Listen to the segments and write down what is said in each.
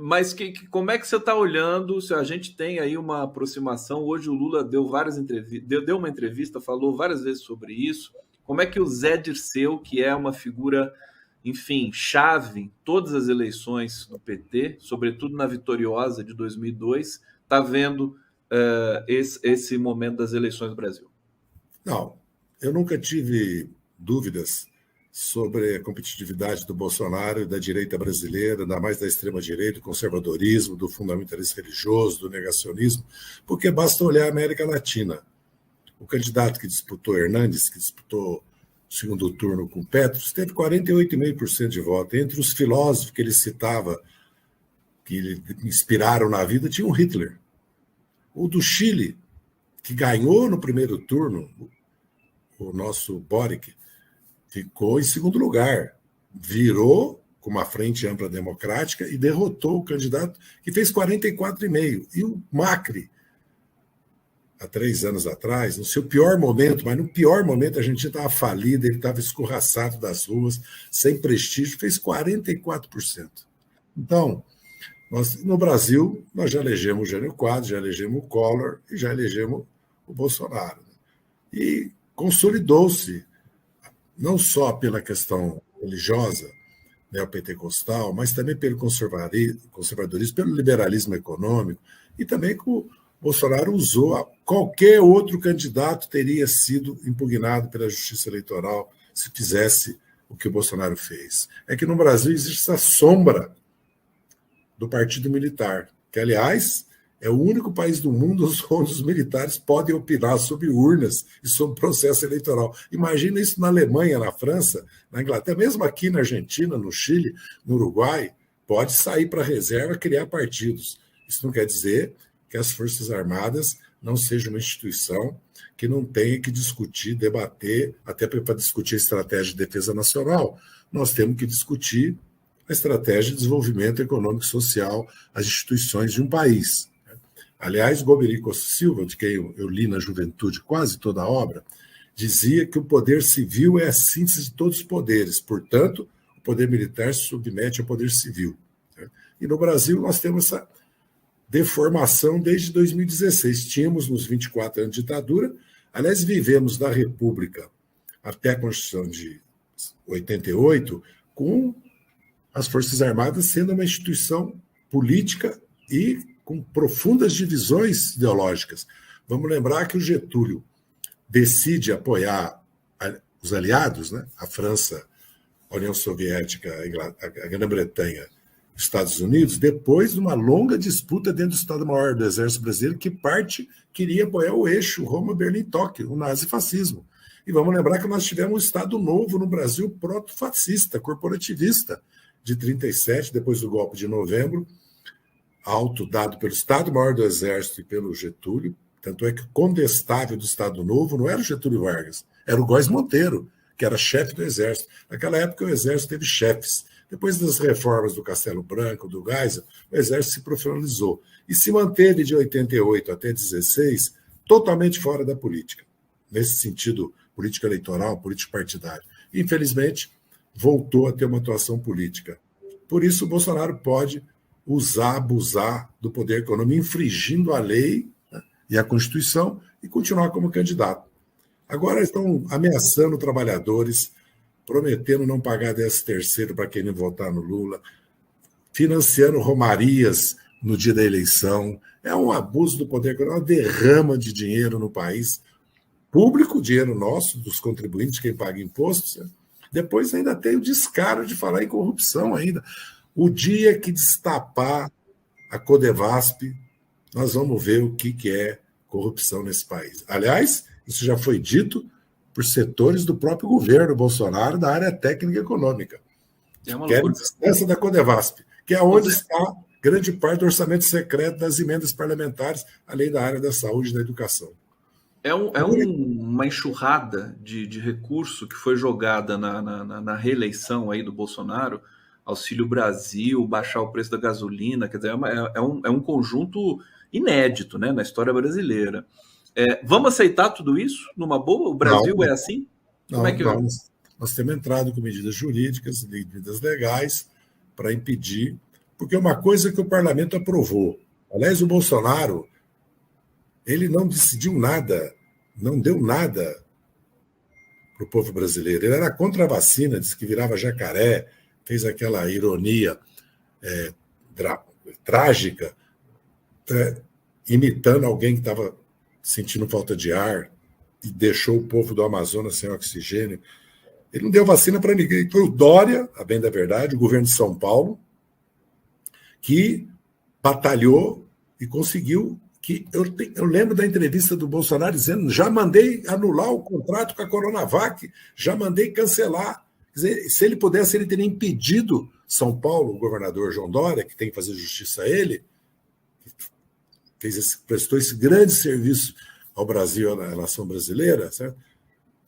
Mas como é que você está olhando? Se a gente tem aí uma aproximação, hoje o Lula deu várias entrevistas, deu uma entrevista, falou várias vezes sobre isso. Como é que o Zé Dirceu, que é uma figura, enfim, chave em todas as eleições do PT, sobretudo na vitoriosa de 2002, está vendo esse momento das eleições do Brasil? Não, eu nunca tive dúvidas sobre a competitividade do Bolsonaro e da direita brasileira, ainda mais da extrema-direita, do conservadorismo, do fundamentalismo religioso, do negacionismo, porque basta olhar a América Latina. O candidato que disputou, Hernandes, que disputou o segundo turno com Petros, teve 48,5% de voto. Entre os filósofos que ele citava, que lhe inspiraram na vida, tinha o Hitler. O do Chile, que ganhou no primeiro turno, o nosso Boric, ficou em segundo lugar. Virou com uma frente ampla democrática e derrotou o candidato que fez 44,5%. E o Macri, há 3 anos atrás, no seu pior momento, mas no pior momento a gente estava falido, ele estava escorraçado das ruas, sem prestígio, fez 44%. Então, no Brasil, nós já elegemos o Jânio Quadros, já elegemos o Collor e já elegemos o Bolsonaro. E consolidou-se, não só pela questão religiosa, neopentecostal, mas também pelo conservadorismo, pelo liberalismo econômico, e também que o Bolsonaro usou, qualquer outro candidato teria sido impugnado pela Justiça Eleitoral se fizesse o que o Bolsonaro fez. É que no Brasil existe essa sombra do Partido Militar, que, aliás, é o único país do mundo onde os militares podem opinar sobre urnas e sobre processo eleitoral. Imagina isso na Alemanha, na França, na Inglaterra, mesmo aqui na Argentina, no Chile, no Uruguai, pode sair para a reserva e criar partidos. Isso não quer dizer que as Forças Armadas não sejam uma instituição que não tenha que discutir, debater, até para discutir a estratégia de defesa nacional. Nós temos que discutir a estratégia de desenvolvimento econômico e social, as instituições de um país. Aliás, Goberi Costa Silva, de quem eu li na juventude quase toda a obra, dizia que o poder civil é a síntese de todos os poderes, portanto, o poder militar se submete ao poder civil. E no Brasil nós temos essa deformação desde 2016. Tínhamos nos 24 anos de ditadura, aliás, vivemos na República até a Constituição de 88, com as Forças Armadas sendo uma instituição política e com profundas divisões ideológicas. Vamos lembrar que o Getúlio decide apoiar os aliados, né? A França, a União Soviética, a Grã-Bretanha, os Estados Unidos, depois de uma longa disputa dentro do Estado-Maior do Exército Brasileiro, que parte queria apoiar o eixo Roma-Berlim-Tóquio, o nazifascismo. E vamos lembrar que nós tivemos um Estado novo no Brasil, proto-fascista, corporativista, de 1937, depois do golpe de novembro, alto dado pelo Estado-Maior do Exército e pelo Getúlio. Tanto é que o condestável do Estado Novo não era o Getúlio Vargas, era o Góes Monteiro, que era chefe do Exército. Naquela época, o Exército teve chefes. Depois das reformas do Castelo Branco, do Geisel, o Exército se profissionalizou e se manteve de 88 até 16 totalmente fora da política, nesse sentido político eleitoral, político partidário. Infelizmente, voltou a ter uma atuação política. Por isso, o Bolsonaro pode abusar do poder econômico, infringindo a lei, né, e a Constituição, e continuar como candidato. Agora estão ameaçando trabalhadores, prometendo não pagar 13º para quem não votar no Lula, financiando romarias no dia da eleição. É um abuso do poder econômico, uma derrama de dinheiro no país, público, dinheiro nosso, dos contribuintes, quem paga impostos. Né? Depois ainda tem o descaro de falar em corrupção ainda. O dia que destapar a Codevasp, nós vamos ver o que é corrupção nesse país. Aliás, isso já foi dito por setores do próprio governo Bolsonaro da área técnica e econômica. Querem distância da Codevasp, que é onde está grande parte do orçamento secreto das emendas parlamentares, além da área da saúde e da educação. Uma enxurrada de recurso que foi jogada na reeleição aí do Bolsonaro, Auxílio Brasil, baixar o preço da gasolina, quer dizer, é um conjunto inédito, né, na história brasileira. Vamos aceitar tudo isso numa boa? O Brasil não, é assim? Como é que nós temos entrado com medidas jurídicas, medidas legais, para impedir, porque é uma coisa que o parlamento aprovou. Aliás, o Bolsonaro, ele não decidiu nada, não deu nada para o povo brasileiro. Ele era contra a vacina, disse que virava jacaré, fez aquela ironia trágica, imitando alguém que estava sentindo falta de ar e deixou o povo do Amazonas sem oxigênio. Ele não deu vacina para ninguém. Foi o Dória, a bem da verdade, o governo de São Paulo, que batalhou e conseguiu. Que eu lembro da entrevista do Bolsonaro dizendo: já mandei anular o contrato com a Coronavac, já mandei cancelar. Quer dizer, se ele pudesse, ele teria impedido São Paulo, o governador João Dória, que tem que fazer justiça a ele, prestou esse grande serviço ao Brasil, à nação brasileira, certo?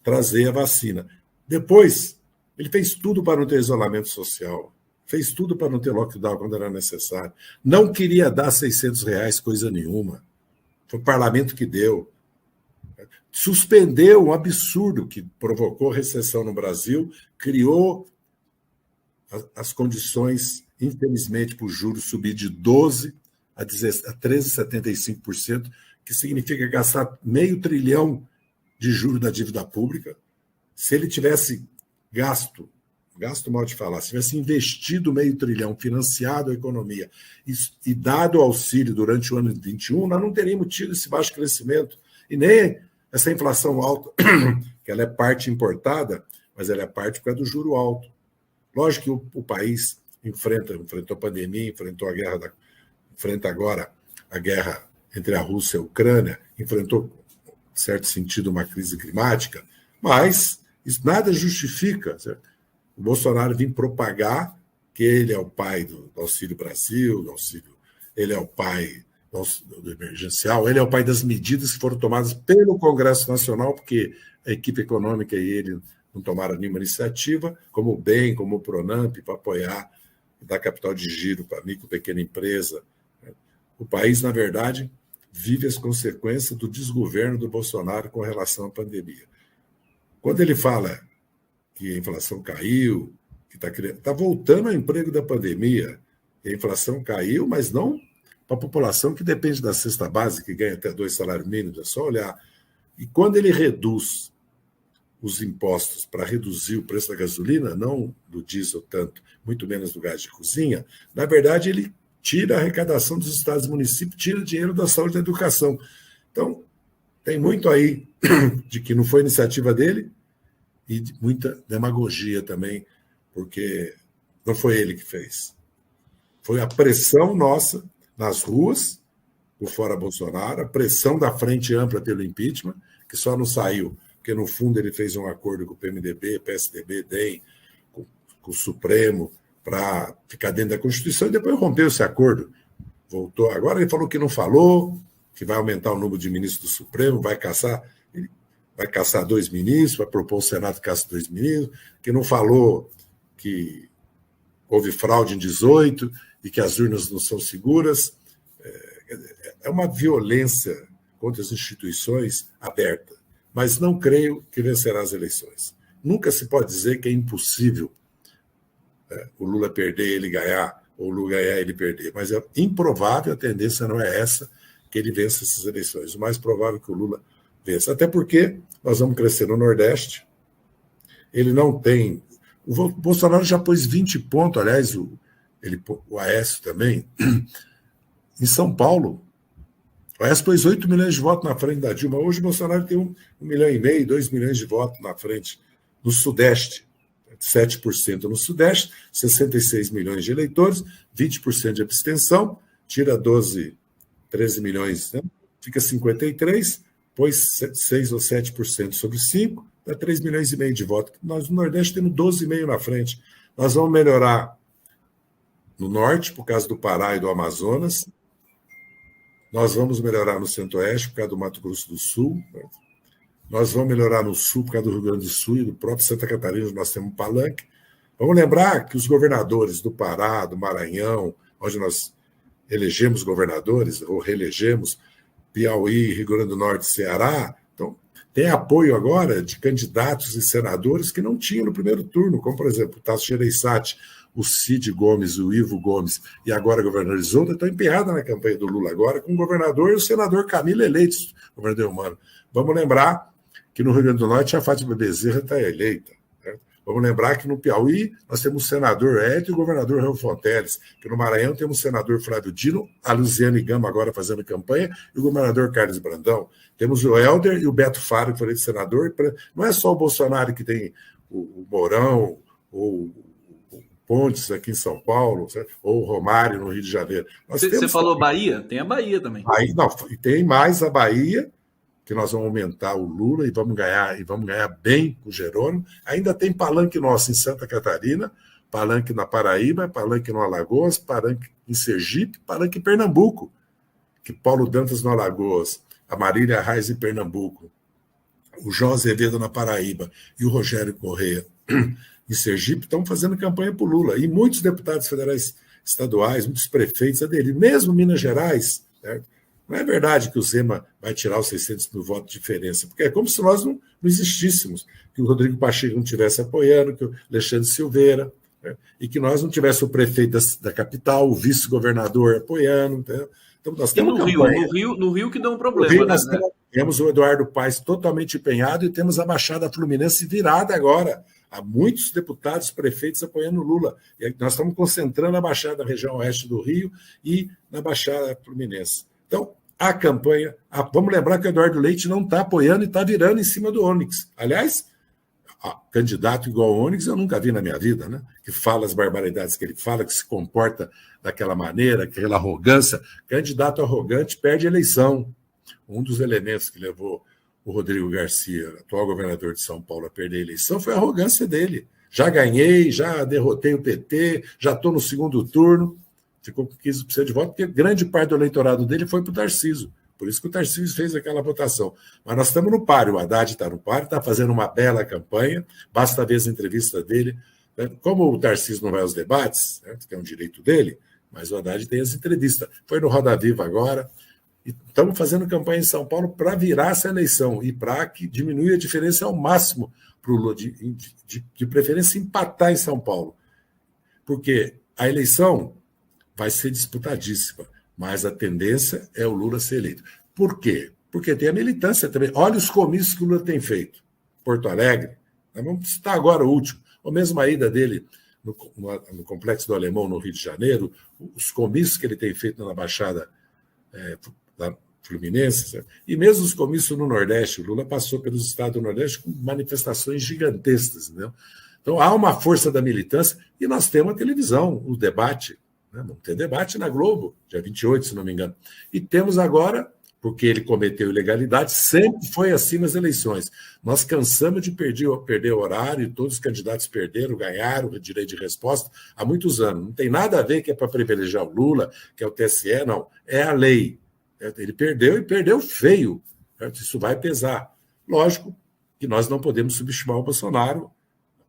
Trazer a vacina. Depois, ele fez tudo para não ter isolamento social, fez tudo para não ter lockdown quando era necessário. Não queria dar R$600, coisa nenhuma. Foi o parlamento que deu. Suspendeu um absurdo que provocou recessão no Brasil, criou as condições, infelizmente, para o juros subir de 12% a 13,75%, que significa gastar R$500 bilhão de juros da dívida pública. Se ele tivesse gasto mal de falar, se tivesse investido R$500 bilhão, financiado a economia e dado auxílio durante o ano de 2021, nós não teríamos tido esse baixo crescimento e nem essa inflação alta, que ela é parte importada, mas ela é parte por causa do juro alto. Lógico que o país enfrentou a pandemia, enfrenta agora a guerra entre a Rússia e a Ucrânia, enfrentou, em certo sentido, uma crise climática, mas isso nada justifica, certo? O Bolsonaro vir propagar que ele é o pai do Auxílio Brasil, ele é o pai do emergencial, ele é o pai das medidas que foram tomadas pelo Congresso Nacional, porque a equipe econômica e ele não tomaram nenhuma iniciativa, como o BEM, como o Pronamp, para apoiar, dar capital de giro para micro e pequena empresa. O país, na verdade, vive as consequências do desgoverno do Bolsonaro com relação à pandemia. Quando ele fala que a inflação caiu, que está voltando ao emprego da pandemia, e a inflação caiu, mas não para a população que depende da cesta básica, que ganha até 2 salários mínimos, é só olhar. E quando ele reduz os impostos para reduzir o preço da gasolina, não do diesel tanto, muito menos do gás de cozinha, na verdade ele tira a arrecadação dos estados e municípios, tira dinheiro da saúde e da educação. Então, tem muito aí de que não foi iniciativa dele e de muita demagogia também, porque não foi ele que fez. Foi a pressão nossa nas ruas, por fora Bolsonaro, a pressão da frente ampla pelo impeachment, que só não saiu, porque no fundo ele fez um acordo com o PMDB, PSDB, DEM, com o Supremo, para ficar dentro da Constituição, e depois rompeu esse acordo. Voltou. Agora ele falou que não falou, que vai aumentar o número de ministros do Supremo, vai caçar 2 ministros, vai propor o Senado que caça 2 ministros, que não falou que houve fraude em 18 e que as urnas não são seguras. É uma violência contra as instituições aberta, mas não creio que vencerá as eleições. Nunca se pode dizer que é impossível o Lula perder, ele ganhar, ou o Lula ganhar, ele perder, mas é improvável, a tendência não é essa, que ele vença essas eleições. O mais provável é que o Lula vença, até porque nós vamos crescer no Nordeste, ele não tem... O Bolsonaro já pôs 20 pontos, aliás, o Aécio também, em São Paulo. O Aécio pôs 8 milhões de votos na frente da Dilma. Hoje o Bolsonaro tem 1,5 milhão, 2 milhões de votos na frente. No Sudeste, 7% no Sudeste, 66 milhões de eleitores, 20% de abstenção, tira 13 milhões, né? Fica 53, pôs 6 ou 7% sobre 5, dá 3 milhões e meio de votos. Nós no Nordeste temos 12,5 na frente. Nós vamos melhorar no Norte, por causa do Pará e do Amazonas. Nós vamos melhorar no Centro-Oeste, por causa do Mato Grosso do Sul. Nós vamos melhorar no Sul, por causa do Rio Grande do Sul e do próprio Santa Catarina, nós temos um palanque. Vamos lembrar que os governadores do Pará, do Maranhão, onde nós elegemos governadores, ou reelegemos, Piauí, Rio Grande do Norte e Ceará, então, tem apoio agora de candidatos e senadores que não tinham no primeiro turno, como, por exemplo, o Tasso Gereissati, o Cid Gomes, o Ivo Gomes e agora o governador Isolda estão empenhados na campanha do Lula agora com o governador e o senador Camilo eleitos, governador humano. Vamos lembrar que no Rio Grande do Norte a Fátima Bezerra está eleita. Certo? Vamos lembrar que no Piauí nós temos o senador Hélio e o governador Raul Fonteles, que no Maranhão temos o senador Flávio Dino, a Luziane Gama agora fazendo campanha, e o governador Carlos Brandão. Temos o Helder e o Beto Faro, que foi eleito senador. Não é só o Bolsonaro que tem o Mourão, ou o Pontes aqui em São Paulo, certo? Ou o Romário no Rio de Janeiro. Você falou Bahia? Tem a Bahia também. Aí, não, e tem mais a Bahia, que nós vamos aumentar o Lula e vamos ganhar bem o Jerônimo. Ainda tem palanque nosso em Santa Catarina, palanque na Paraíba, palanque no Alagoas, palanque em Sergipe, palanque em Pernambuco, que Paulo Dantas no Alagoas, a Marília Reis em Pernambuco, o João Azevedo na Paraíba e o Rogério Corrêa em Sergipe estão fazendo campanha para o Lula. E muitos deputados federais estaduais, muitos prefeitos aderiram, mesmo Minas Gerais, certo? Não é verdade que o Zema vai tirar os 600 mil votos de diferença, porque é como se nós não existíssemos, que o Rodrigo Pacheco não estivesse apoiando, que o Alexandre Silveira, né? E que nós não tivéssemos o prefeito da capital, o vice-governador apoiando. Entendeu? Então, nós temos no Rio que deu um problema. Nós temos o Eduardo Paes totalmente empenhado e temos a Baixada Fluminense virada agora. Há muitos deputados, prefeitos apoiando o Lula. E nós estamos concentrando a Baixada, região oeste do Rio e na Baixada Fluminense. Então, a campanha... vamos lembrar que o Eduardo Leite não está apoiando e está virando em cima do Onyx. Aliás, candidato igual ao Onyx eu nunca vi na minha vida, né? Que fala as barbaridades que ele fala, que se comporta daquela maneira, aquela arrogância. Candidato arrogante perde a eleição. Um dos elementos que levou o Rodrigo Garcia, atual governador de São Paulo, a perder a eleição foi a arrogância dele. Já ganhei, já derrotei o PT, já estou no segundo turno. Ficou com 15% de voto, porque grande parte do eleitorado dele foi para o Tarcísio. Por isso que o Tarcísio fez aquela votação. Mas nós estamos no páreo, o Haddad está no páreo, está fazendo uma bela campanha, basta ver as entrevistas dele. Como o Tarcísio não vai aos debates, certo? Que é um direito dele, mas o Haddad tem as entrevistas. Foi no Roda Viva agora. E estamos fazendo campanha em São Paulo para virar essa eleição e para que diminua a diferença ao máximo para o Lula, de preferência empatar em São Paulo. Porque a eleição vai ser disputadíssima, mas a tendência é o Lula ser eleito. Por quê? Porque tem a militância também. Olha os comícios que o Lula tem feito. Porto Alegre, nós vamos citar agora o último, ou mesmo a ida dele no Complexo do Alemão, no Rio de Janeiro, os comícios que ele tem feito na Baixada da Fluminense, certo? E mesmo os comícios no Nordeste. O Lula passou pelos estados do Nordeste com manifestações gigantescas. Entendeu? Então há uma força da militância e nós temos a televisão, o debate. Vamos ter debate na Globo, dia 28, se não me engano. E temos agora, porque ele cometeu ilegalidade, sempre foi assim nas eleições. Nós cansamos de perder o horário, todos os candidatos perderam, ganharam o direito de resposta há muitos anos. Não tem nada a ver que é para privilegiar o Lula, que é o TSE, não. É a lei. Ele perdeu e perdeu feio. Isso vai pesar. Lógico que nós não podemos subestimar o Bolsonaro,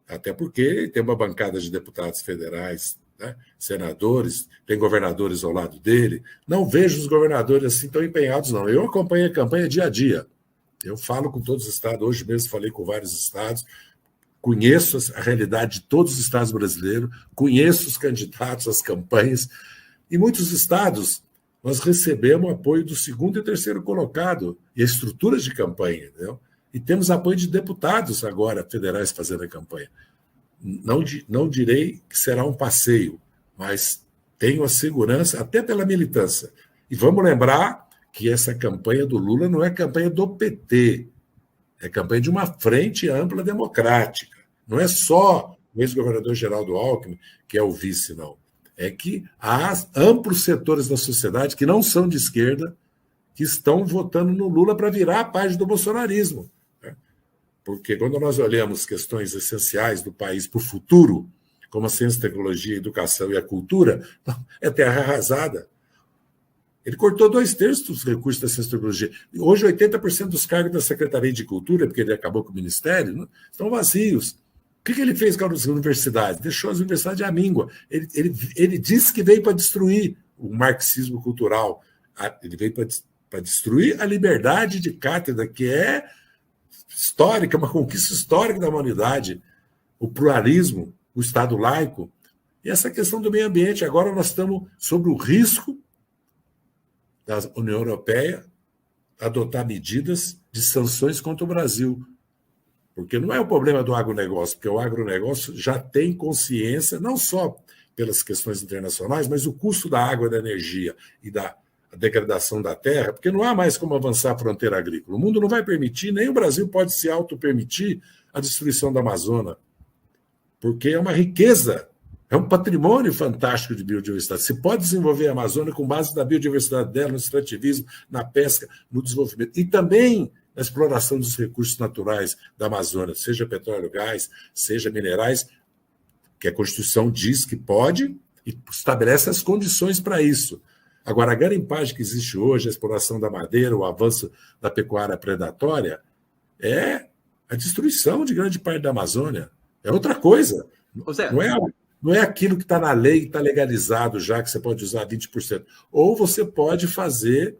até porque tem uma bancada de deputados federais, né, senadores, tem governadores ao lado dele. Não vejo os governadores assim tão empenhados, não. Eu acompanho a campanha dia a dia. Eu falo com todos os estados, hoje mesmo falei com vários estados, conheço a realidade de todos os estados brasileiros, conheço os candidatos, as campanhas. Em muitos estados, nós recebemos apoio do segundo e terceiro colocado e estruturas de campanha. Entendeu? E temos apoio de deputados agora, federais, fazendo a campanha. Não direi que será um passeio, mas tenho a segurança, até pela militância. E vamos lembrar que essa campanha do Lula não é campanha do PT, é campanha de uma frente ampla democrática. Não é só o ex-governador Geraldo Alckmin, que é o vice, não. É que há amplos setores da sociedade que não são de esquerda, que estão votando no Lula para virar a página do bolsonarismo. Porque quando nós olhamos questões essenciais do país para o futuro, como a ciência, tecnologia, a educação e a cultura, é terra arrasada. Ele cortou 2/3 dos recursos da ciência e tecnologia. Hoje, 80% dos cargos da Secretaria de Cultura, porque ele acabou com o Ministério, estão vazios. O que ele fez com as universidades? Deixou as universidades à míngua. Ele disse que veio para destruir o marxismo cultural. Ele veio para destruir a liberdade de cátedra, que é histórica, uma conquista histórica da humanidade, o pluralismo, o Estado laico. E essa questão do meio ambiente, agora nós estamos sobre o risco da União Europeia adotar medidas de sanções contra o Brasil. Porque não é o problema do agronegócio, porque o agronegócio já tem consciência, não só pelas questões internacionais, mas o custo da água, da energia e da degradação da terra, porque não há mais como avançar a fronteira agrícola. O mundo não vai permitir, nem o Brasil pode se auto-permitir a destruição da Amazônia, porque é uma riqueza, é um patrimônio fantástico de biodiversidade. Se pode desenvolver a Amazônia com base na biodiversidade dela, no extrativismo, na pesca, no desenvolvimento. E também na exploração dos recursos naturais da Amazônia, seja petróleo, gás, seja minerais, que a Constituição diz que pode e estabelece as condições para isso. Agora, a garimpagem que existe hoje, a exploração da madeira, o avanço da pecuária predatória, é a destruição de grande parte da Amazônia. É outra coisa. Não é aquilo que está na lei, que está legalizado já, que você pode usar 20%. Ou você pode fazer,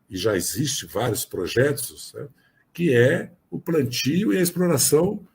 e já existe vários projetos, né, que é o plantio e a exploração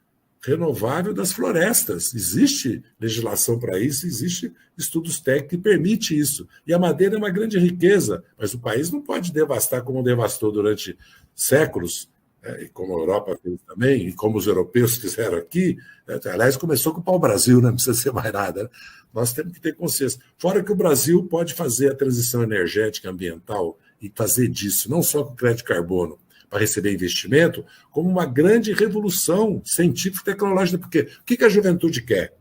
renovável das florestas. Existe legislação para isso, existe estudos técnicos que permitem isso. E a madeira é uma grande riqueza, mas o país não pode devastar como devastou durante séculos, né, e como a Europa fez também, e como os europeus fizeram aqui. Aliás, começou com o pau-brasil, né? Não precisa ser mais nada. Né? Nós temos que ter consciência. Fora que o Brasil pode fazer a transição energética ambiental e fazer disso, não só com crédito de carbono, para receber investimento, como uma grande revolução científico-tecnológica. Porque o que a juventude quer?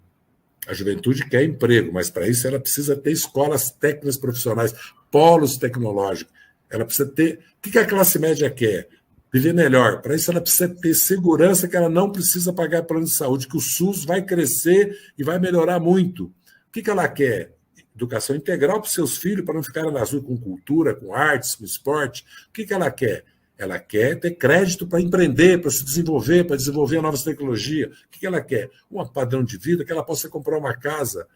A juventude quer emprego, mas para isso ela precisa ter escolas técnicas profissionais, polos tecnológicos. Ela precisa ter... O que a classe média quer? Viver melhor. Para isso ela precisa ter segurança que ela não precisa pagar plano de saúde, que o SUS vai crescer e vai melhorar muito. O que ela quer? Educação integral para os seus filhos, para não ficarem na rua com cultura, com artes, com esporte. O que ela quer? Ela quer ter crédito para empreender, para se desenvolver, para desenvolver novas tecnologias. O que ela quer? Um padrão de vida que ela possa comprar uma casa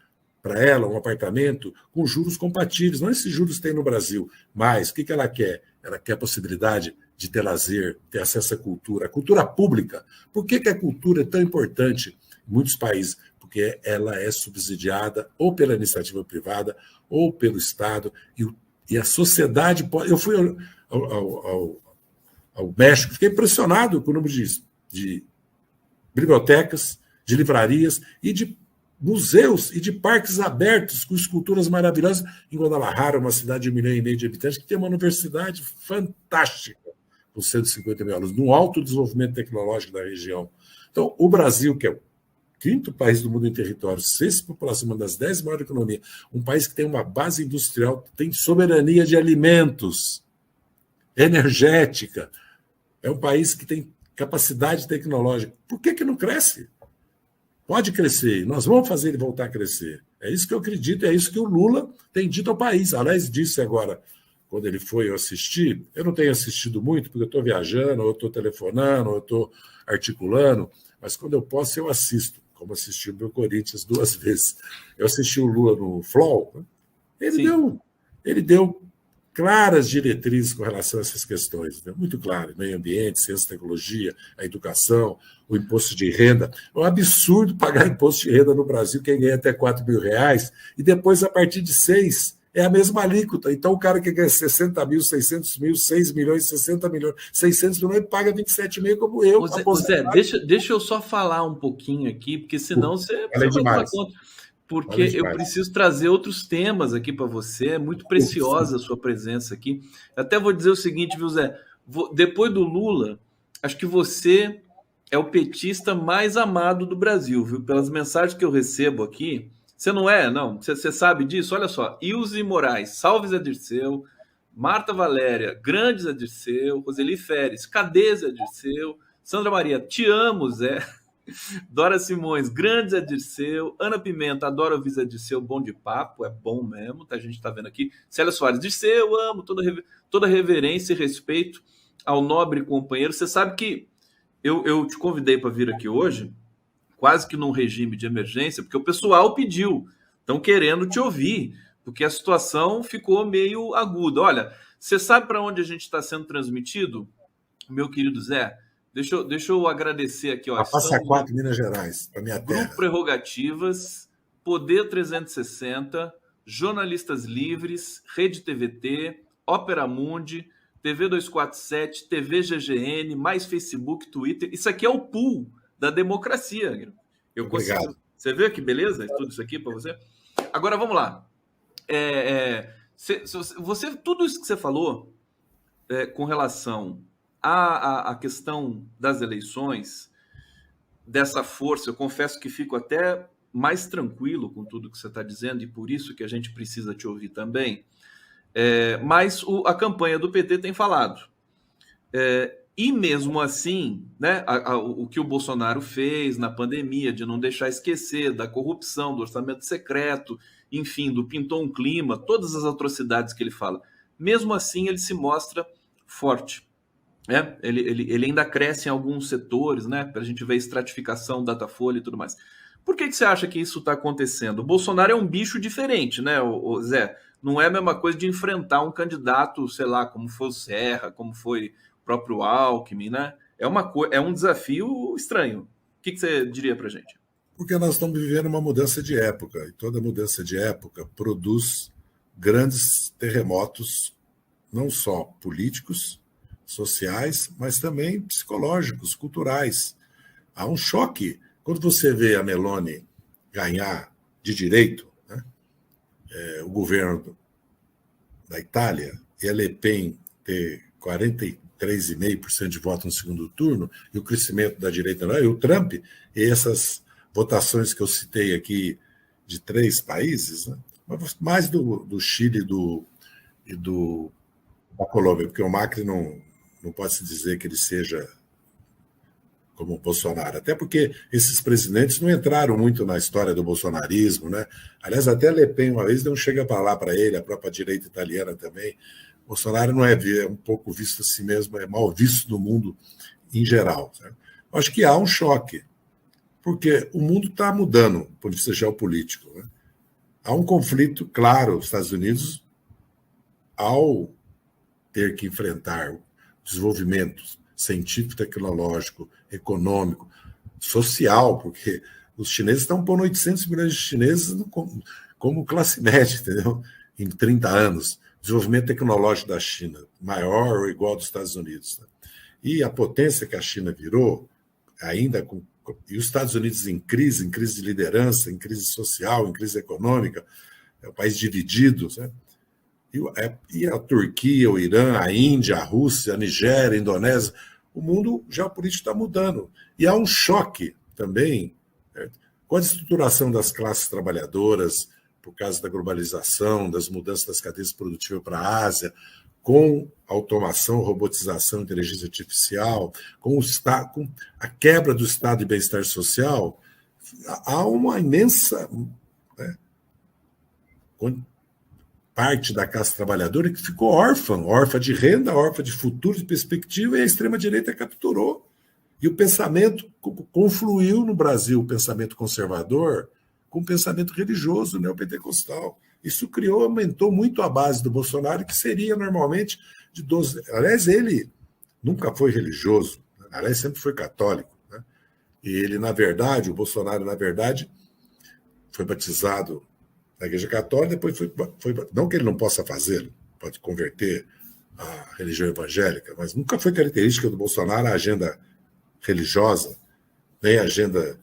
para ela, um apartamento, com juros compatíveis. Não esses juros que tem no Brasil. Mas o que ela quer? Ela quer a possibilidade de ter lazer, ter acesso à cultura. A cultura pública. Por que a cultura é tão importante em muitos países? Porque ela é subsidiada ou pela iniciativa privada ou pelo Estado. E a sociedade pode... Eu fui ao México, fiquei impressionado com o número de bibliotecas, de livrarias e de museus e de parques abertos com esculturas maravilhosas. Em Guadalajara, uma cidade de 1,5 milhão de habitantes, que tem uma universidade fantástica, com 150 mil alunos, num alto desenvolvimento tecnológico da região. Então, o Brasil, que é o quinto país do mundo em território, sexta população, uma das 10 maiores economias, um país que tem uma base industrial, tem soberania de alimentos, energética, é um país que tem capacidade tecnológica. Por que não cresce? Pode crescer. Nós vamos fazer ele voltar a crescer. É isso que eu acredito, é isso que o Lula tem dito ao país. Aliás, disse agora, quando ele foi assistir, eu não tenho assistido muito, porque eu estou viajando, ou eu estou telefonando, ou eu estou articulando, mas quando eu posso, eu assisto, como assisti o meu Corinthians 2 vezes. Eu assisti o Lula no Flow, né? Ele deu claras diretrizes com relação a essas questões, né? Muito claro, meio ambiente, ciência e tecnologia, a educação, o imposto de renda. É um absurdo pagar imposto de renda no Brasil, quem ganha até R$4.000, e depois, a partir de 6, é a mesma alíquota. Então, o cara que ganha 60 mil, 600 mil, 6 milhões, 60 milhões, 600 milhões, paga 27,5 como eu. Zé, deixa eu só falar um pouquinho aqui, porque senão você vai dar conta. Porque eu preciso trazer outros temas aqui para você. É muito preciosa a sua presença aqui. Até vou dizer o seguinte, viu, Zé? Depois do Lula, acho que você é o petista mais amado do Brasil, viu? Pelas mensagens que eu recebo aqui. Você não é? Não? Você sabe disso? Olha só. Ilse Moraes, salve Zé Dirceu. Marta Valéria, grande Zé Dirceu. Roseli Feres, cadê Zé Dirceu? Sandra Maria, te amo, Zé. Dora Simões, grande Zé Dirceu. Ana Pimenta, adoro ouvir Zé Dirceu, bom de papo, é bom mesmo, tá? A gente tá vendo aqui. Célia Soares, Dirceu, amo, toda reverência e respeito ao nobre companheiro. Você sabe que eu te convidei para vir aqui hoje, quase que num regime de emergência, porque o pessoal pediu, estão querendo te ouvir, porque a situação ficou meio aguda. Olha, você sabe para onde a gente está sendo transmitido, meu querido Zé? Deixa eu agradecer aqui. Ó, a Passa Quatro, Minas Gerais, para minha terra. Grupo Prerrogativas, Poder 360, Jornalistas Livres, Rede TVT, Ópera Mundi, TV 247, TV GGN, mais Facebook, Twitter. Isso aqui é o pool da democracia. Eu Obrigado. consigo. Você vê que beleza? Tudo isso aqui para você. Agora vamos lá. Tudo isso que você falou com relação à questão das eleições, dessa força, eu confesso que fico até mais tranquilo com tudo que você está dizendo e por isso que a gente precisa te ouvir também. Mas a campanha do PT tem falado. E mesmo assim, né, o que o Bolsonaro fez na pandemia, de não deixar esquecer da corrupção, do orçamento secreto, enfim, do pintou um clima, todas as atrocidades que ele fala, mesmo assim ele se mostra forte. Ele ainda cresce em alguns setores, né, para a gente ver estratificação, Datafolha e tudo mais. Por que você acha que isso está acontecendo? O Bolsonaro é um bicho diferente, né, Zé? Não é a mesma coisa de enfrentar um candidato, sei lá, como foi o Serra, como foi o próprio Alckmin, né? É um desafio estranho. O que você diria para a gente? Porque nós estamos vivendo uma mudança de época, e toda mudança de época produz grandes terremotos, não só políticos, sociais, mas também psicológicos, culturais. Há um choque. Quando você vê a Meloni ganhar de direito, né, o governo da Itália, e a Le Pen ter 43,5% de voto no segundo turno, e o crescimento da direita, e o Trump, e essas votações que eu citei aqui de 3 países, né, mais do Chile e da Colômbia, porque o Macri não pode se dizer que ele seja como o Bolsonaro, até porque esses presidentes não entraram muito na história do bolsonarismo, né? Aliás, até Le Pen uma vez deu um chega para lá para ele, a própria direita italiana também. Bolsonaro não é um pouco visto assim mesmo, é mal visto no mundo em geral. Né? Acho que há um choque, porque o mundo está mudando, do ponto de vista geopolítico. Né? Há um conflito, claro, os Estados Unidos, ao ter que enfrentar desenvolvimento científico, tecnológico, econômico, social, porque os chineses estão pondo 800 milhões de chineses como classe média, entendeu? Em 30 anos. Desenvolvimento tecnológico da China, maior ou igual dos Estados Unidos. Né? E a potência que a China virou, ainda e os Estados Unidos em crise de liderança, em crise social, em crise econômica, é um país dividido, né? E a Turquia, o Irã, a Índia, a Rússia, a Nigéria, a Indonésia, o mundo geopolítico está mudando. E há um choque também, certo? Com a estruturação das classes trabalhadoras, por causa da globalização, das mudanças das cadeias produtivas para a Ásia, com automação, robotização, inteligência artificial, com a quebra do estado de bem-estar social, há uma imensa... né, parte da classe trabalhadora que ficou órfã de renda, órfã de futuro, de perspectiva, e a extrema-direita capturou. E o pensamento confluiu no Brasil, o pensamento conservador, com o pensamento religioso neopentecostal. Isso aumentou muito a base do Bolsonaro, que seria normalmente de 12... Aliás, ele nunca foi religioso, aliás, sempre foi católico. Né? E ele, na verdade, o Bolsonaro, na verdade, foi batizado na Igreja Católica, depois não que ele não possa fazê-lo, pode converter à religião evangélica, mas nunca foi característica do Bolsonaro a agenda religiosa, nem a agenda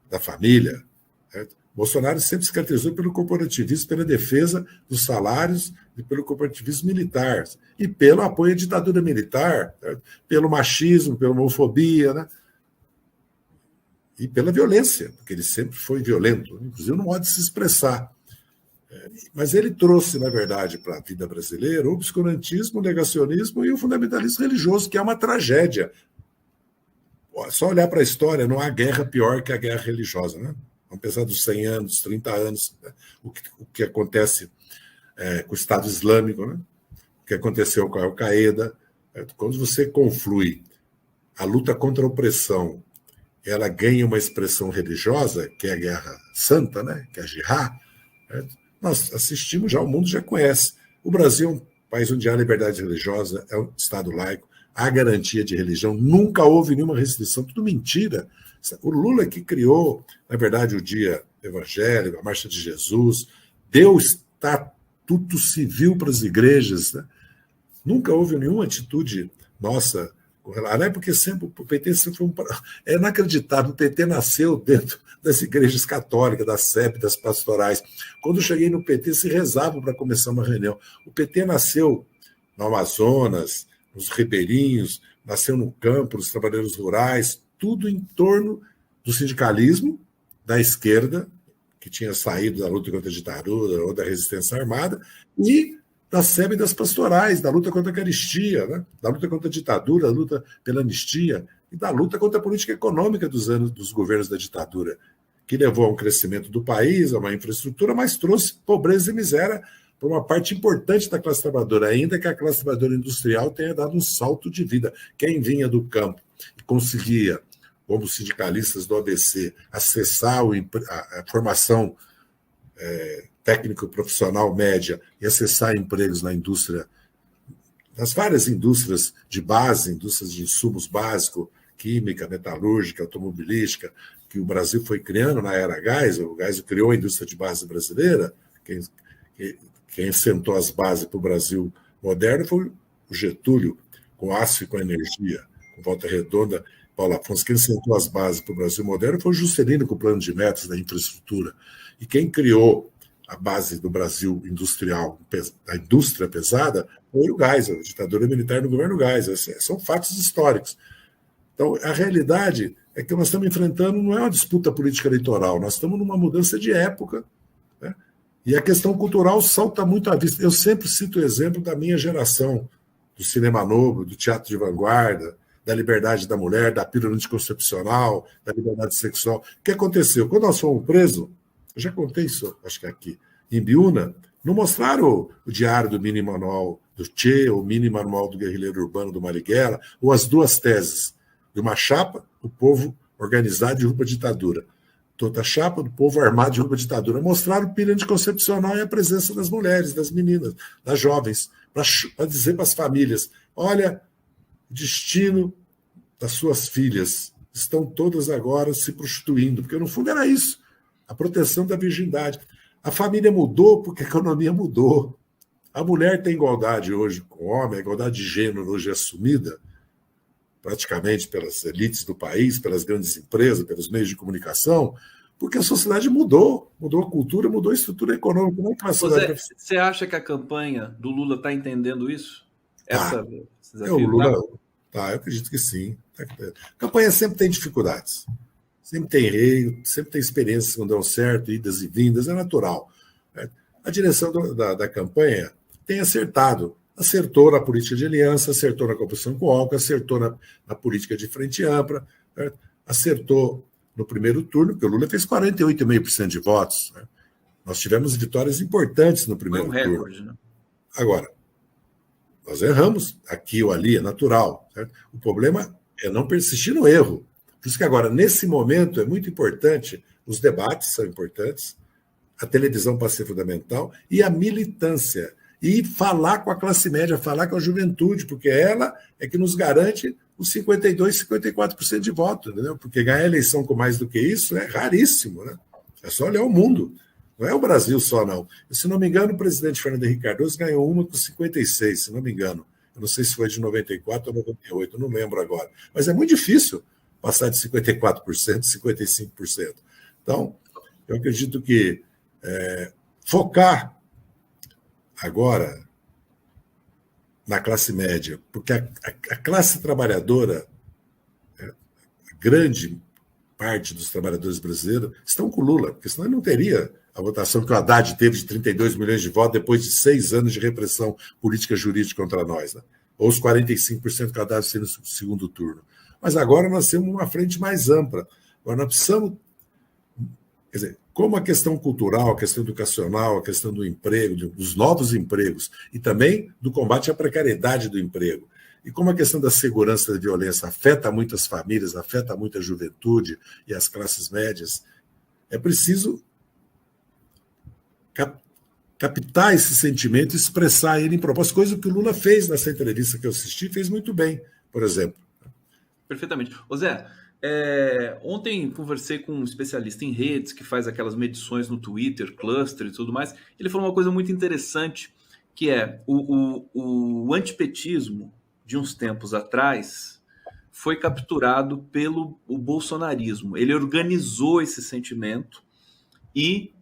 da família. Certo? Bolsonaro sempre se caracterizou pelo corporativismo, pela defesa dos salários e pelo corporativismo militar, e pelo apoio à ditadura militar, certo? Pelo machismo, pela homofobia, né? E pela violência, porque ele sempre foi violento, inclusive no modo de se expressar. Mas ele trouxe, na verdade, para a vida brasileira o obscurantismo, o negacionismo e o fundamentalismo religioso, que é uma tragédia. Só olhar para a história, não há guerra pior que a guerra religiosa. Né? Apesar dos 100 anos, 30 anos, né? o que acontece com o Estado Islâmico, né? O que aconteceu com a Al-Qaeda. Quando você conflui a luta contra a opressão, ela ganha uma expressão religiosa, que é a Guerra Santa, né? Que é a Jihad, certo? Nós assistimos já, o mundo já conhece. O Brasil é um país onde há liberdade religiosa, é um Estado laico, há garantia de religião, nunca houve nenhuma restrição, tudo mentira. O Lula que criou, na verdade, o dia evangélico, a Marcha de Jesus, deu estatuto civil para as igrejas, né? Nunca houve nenhuma atitude nossa com relação, né? Porque sempre o PT sempre foi é inacreditável, o PT nasceu dentro das igrejas católicas, da SEP, das pastorais. Quando eu cheguei no PT, se rezava para começar uma reunião. O PT nasceu no Amazonas, nos ribeirinhos, nasceu no campo, nos trabalhadores rurais, tudo em torno do sindicalismo, da esquerda, que tinha saído da luta contra a ditadura ou da resistência armada, e da SEB e das pastorais, da luta contra a caristia, né? Da luta contra a ditadura, da luta pela anistia e da luta contra a política econômica dos governos da ditadura, que levou a um crescimento do país, a uma infraestrutura, mas trouxe pobreza e miséria para uma parte importante da classe trabalhadora, ainda que a classe trabalhadora industrial tenha dado um salto de vida. Quem vinha do campo e conseguia, como sindicalistas do ABC, acessar a formação técnico-profissional média e acessar empregos na indústria, nas várias indústrias de base, indústrias de insumos básicos, química, metalúrgica, automobilística, que o Brasil foi criando na era Geisel. O Geisel criou a indústria de base brasileira. Quem sentou as bases para o Brasil moderno foi o Getúlio, com aço e com energia, com Volta Redonda, Paulo Afonso. Quem sentou as bases para o Brasil moderno foi o Juscelino, com o plano de metas da infraestrutura. E quem criou a base do Brasil industrial, da indústria pesada, foi o Geisel, a ditadura militar no governo Geisel. São fatos históricos. Então, a realidade é que nós estamos enfrentando, não é uma disputa política eleitoral, nós estamos numa mudança de época, né? E a questão cultural salta muito à vista. Eu sempre cito o exemplo da minha geração, do cinema novo, do teatro de vanguarda, da liberdade da mulher, da pílula anticoncepcional, da liberdade sexual. O que aconteceu? Quando nós fomos presos, eu já contei isso, acho que aqui, em Biúna, não mostraram o diário do mini manual do Che, o mini manual do guerrilheiro urbano do Marighella, ou as duas teses de uma chapa, o povo organizado de derruba a ditadura. Toda chapa do povo armado de derruba a ditadura. Mostraram pílula anticoncepcional e a presença das mulheres, das meninas, das jovens, para dizer para as famílias, olha, o destino das suas filhas estão todas agora se prostituindo, porque no fundo era isso, a proteção da virgindade. A família mudou porque a economia mudou. A mulher tem igualdade hoje com o homem, a igualdade de gênero hoje é assumida praticamente pelas elites do país, pelas grandes empresas, pelos meios de comunicação, porque a sociedade mudou a cultura, mudou a estrutura econômica. Não é que você acha que a campanha do Lula está entendendo isso? O Lula, eu acredito que sim. A campanha sempre tem dificuldades. Sempre tem erro, sempre tem experiências que não dão certo, idas e vindas, é natural. A direção da campanha tem acertado. Acertou na política de aliança, acertou na composição com o Alckmin, acertou na política de frente ampla, acertou no primeiro turno, porque o Lula fez 48,5% de votos. Nós tivemos vitórias importantes no primeiro turno. Recorde, né? Agora, nós erramos aqui ou ali, é natural. Certo? O problema é não persistir no erro. Por isso que agora, nesse momento, é muito importante, os debates são importantes, a televisão passa a ser fundamental, e a militância. E falar com a classe média, falar com a juventude, porque ela é que nos garante os 52%, 54% de voto, entendeu? Porque ganhar a eleição com mais do que isso é raríssimo, né? É só olhar o mundo. Não é o Brasil só, não. Se não me engano, o presidente Fernando Henrique Cardoso ganhou uma com 56%, se não me engano. Eu não sei se foi de 94% ou 98%, não lembro agora. Mas é muito difícil passar de 54%, 55%. Então, eu acredito que focar agora na classe média, porque a classe trabalhadora, a grande parte dos trabalhadores brasileiros, estão com Lula, porque senão ele não teria a votação que o Haddad teve de 32 milhões de votos depois de 6 anos de repressão política jurídica contra nós, né? Ou os 45% que o Haddad teve no segundo turno. Mas agora nós temos uma frente mais ampla. Agora nós precisamos... Quer dizer, como a questão cultural, a questão educacional, a questão do emprego, dos novos empregos, e também do combate à precariedade do emprego, e como a questão da segurança e da violência afeta muitas famílias, afeta muita juventude e as classes médias, é preciso captar esse sentimento e expressar ele em propósito, coisa que o Lula fez nessa entrevista que eu assisti, fez muito bem, por exemplo. Perfeitamente. Ô Zé, Ontem conversei com um especialista em redes que faz aquelas medições no Twitter, cluster e tudo mais. Ele falou uma coisa muito interessante, que é o antipetismo de uns tempos atrás foi capturado pelo o bolsonarismo. Ele organizou esse sentimento e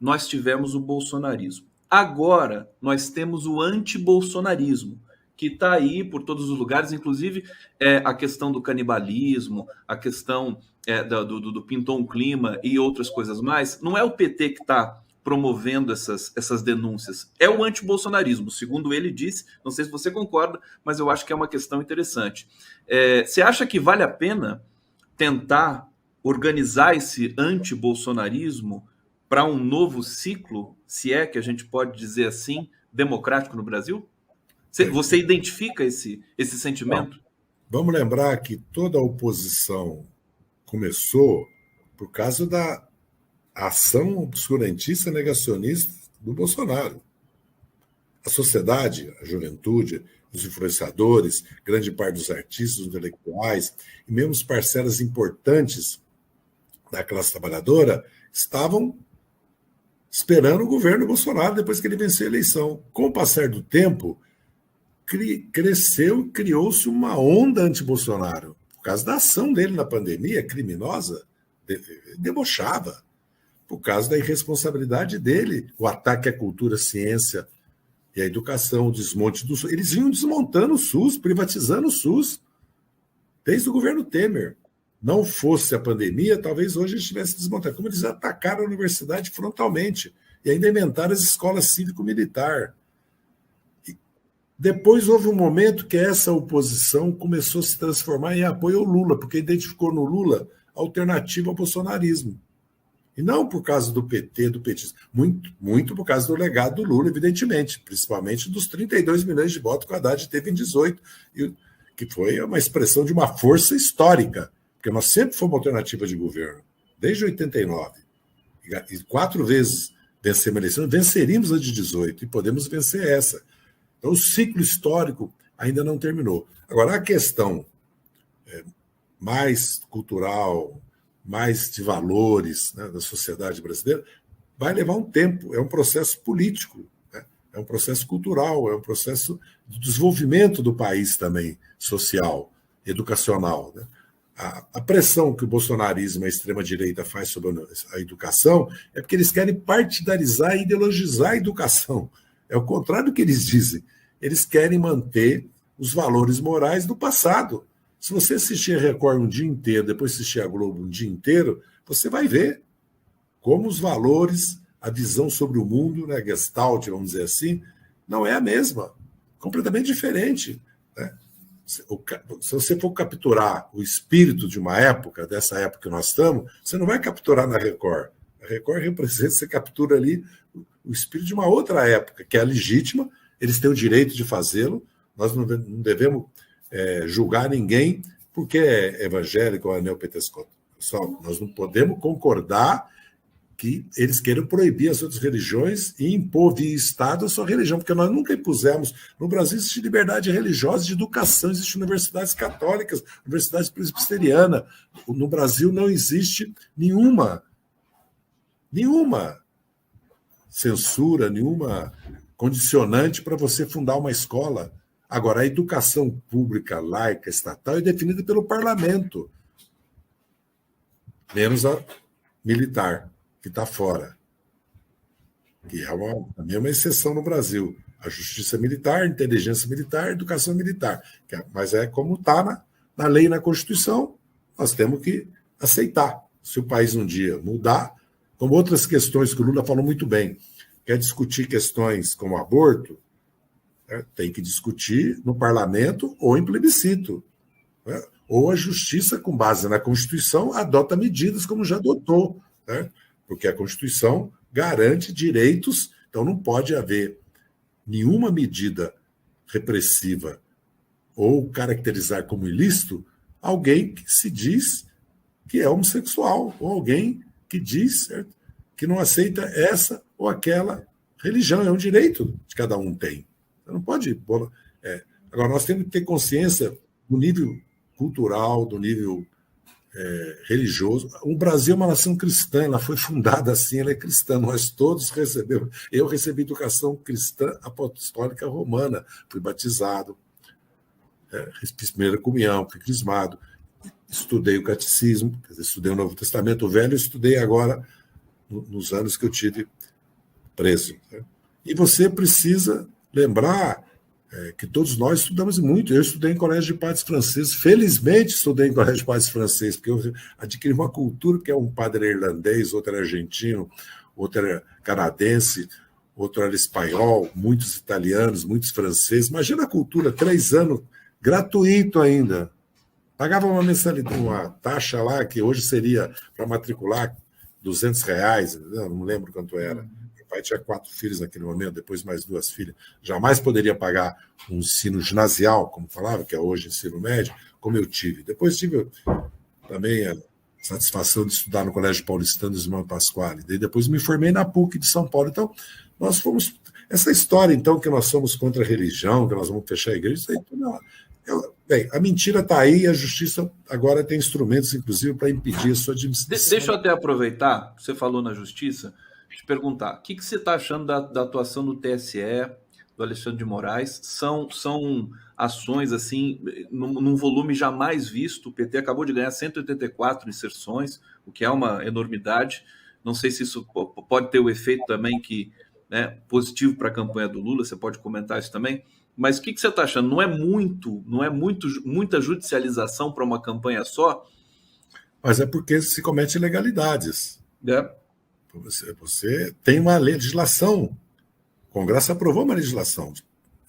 nós tivemos o bolsonarismo. Agora nós temos o antibolsonarismo, que está aí por todos os lugares, inclusive a questão do canibalismo, a questão do Pintou um Clima e outras coisas mais. Não é o PT que está promovendo essas denúncias, é o antibolsonarismo, segundo ele disse. Não sei se você concorda, mas eu acho que é uma questão interessante. Você acha que vale a pena tentar organizar esse antibolsonarismo para um novo ciclo, se é que a gente pode dizer assim, democrático no Brasil? Você identifica esse sentimento? Vamos lembrar que toda a oposição começou por causa da ação obscurantista negacionista do Bolsonaro. A sociedade, a juventude, os influenciadores, grande parte dos artistas, intelectuais e mesmo parcelas importantes da classe trabalhadora estavam esperando o governo Bolsonaro depois que ele venceu a eleição. Com o passar do tempo, cresceu e criou-se uma onda anti-Bolsonaro. Por causa da ação dele na pandemia, criminosa, debochava. Por causa da irresponsabilidade dele, o ataque à cultura, à ciência e à educação, o desmonte do SUS. Eles vinham desmontando o SUS, privatizando o SUS, desde o governo Temer. Não fosse a pandemia, talvez hoje eles estivessem desmontando. Como eles atacaram a universidade frontalmente e ainda inventaram as escolas cívico-militar. Depois houve um momento que essa oposição começou a se transformar em apoio ao Lula, porque identificou no Lula alternativa ao bolsonarismo. E não por causa do PT, do petismo, muito por causa do legado do Lula, evidentemente, principalmente dos 32 milhões de votos que o Haddad teve em 18, que foi uma expressão de uma força histórica, porque nós sempre fomos alternativa de governo, desde 89. E 4 vezes vencemos a eleição, venceríamos a de 18 e podemos vencer essa. Então, o ciclo histórico ainda não terminou. Agora, a questão mais cultural, mais de valores, né, da sociedade brasileira, vai levar um tempo. É um processo político, né? É um processo cultural, é um processo de desenvolvimento do país também, social, educacional. Né? A pressão que o bolsonarismo e a extrema-direita faz sobre a educação é porque eles querem partidarizar e ideologizar a educação. É o contrário do que eles dizem. Eles querem manter os valores morais do passado. Se você assistir a Record um dia inteiro, depois assistir a Globo um dia inteiro, você vai ver como os valores, a visão sobre o mundo, né, Gestalt, vamos dizer assim, não é a mesma. Completamente diferente. Né? Se você for capturar o espírito de uma época, dessa época que nós estamos, você não vai capturar na Record. A Record representa, você captura ali o espírito de uma outra época, que é legítima, eles têm o direito de fazê-lo, nós não devemos julgar ninguém porque é evangélico ou é neopentecostal. Nós não podemos concordar que eles queiram proibir as outras religiões e impor via Estado a sua religião, porque nós nunca impusemos. No Brasil existe liberdade religiosa de educação, existem universidades católicas, universidades presbiterianas. No Brasil não existe nenhuma censura, nenhuma condicionante para você fundar uma escola. Agora, a educação pública, laica, estatal, é definida pelo parlamento, menos a militar, que está fora, que é também uma exceção no Brasil. A justiça militar, a inteligência militar, a educação militar. Mas é como está na lei e na Constituição, nós temos que aceitar. Se o país um dia mudar, como outras questões que o Lula falou muito bem, quer discutir questões como aborto, né, tem que discutir no parlamento ou em plebiscito. Né, ou a justiça, com base na Constituição, adota medidas como já adotou, né, porque a Constituição garante direitos, então não pode haver nenhuma medida repressiva ou caracterizar como ilícito alguém que se diz que é homossexual, ou alguém que diz, certo, que não aceita essa ou aquela religião. É um direito que cada um tem. Você não pode... Agora, nós temos que ter consciência do nível cultural, do nível religioso. O Brasil é uma nação cristã, ela foi fundada assim, ela é cristã. Nós todos recebemos. Eu recebi educação cristã apostólica romana, fui batizado, fiz primeira comunhão, fui crismado, estudei o catecismo, quer dizer, estudei o Novo Testamento, o Velho, estudei agora nos anos que eu tive preso. E você precisa lembrar que todos nós estudamos muito. Eu estudei em colégio de padres franceses, felizmente estudei em colégio de padres franceses, porque eu adquiri uma cultura que é um padre irlandês, outro era argentino, outro era canadense, outro era espanhol, muitos italianos, muitos franceses. Imagina a cultura, 3 anos, gratuito ainda. Pagava uma mensalidade, uma taxa lá, que hoje seria para matricular R$200, não lembro quanto era. Meu pai tinha 4 filhos naquele momento, depois mais 2 filhas. Jamais poderia pagar um ensino ginasial, como falava, que é hoje ensino médio, como eu tive. Depois tive também a satisfação de estudar no Colégio Paulistano dos Irmãos Pasquale. Daí depois me formei na PUC de São Paulo. Então, nós fomos... Essa história, então, que nós somos contra a religião, que nós vamos fechar a igreja, isso aí tudo bem, a mentira está aí e a justiça agora tem instrumentos, inclusive, para impedir a sua administração. Deixa eu até aproveitar, você falou na justiça, te perguntar, o que você está achando da atuação do TSE, do Alexandre de Moraes? São ações assim, num volume jamais visto. O PT acabou de ganhar 184 inserções, o que é uma enormidade. Não sei se isso pode ter o efeito também que, né, positivo para a campanha do Lula, você pode comentar isso também. Mas o que você está achando? Não é muita judicialização para uma campanha só? Mas é porque se comete ilegalidades. Você tem uma legislação. O Congresso aprovou uma legislação de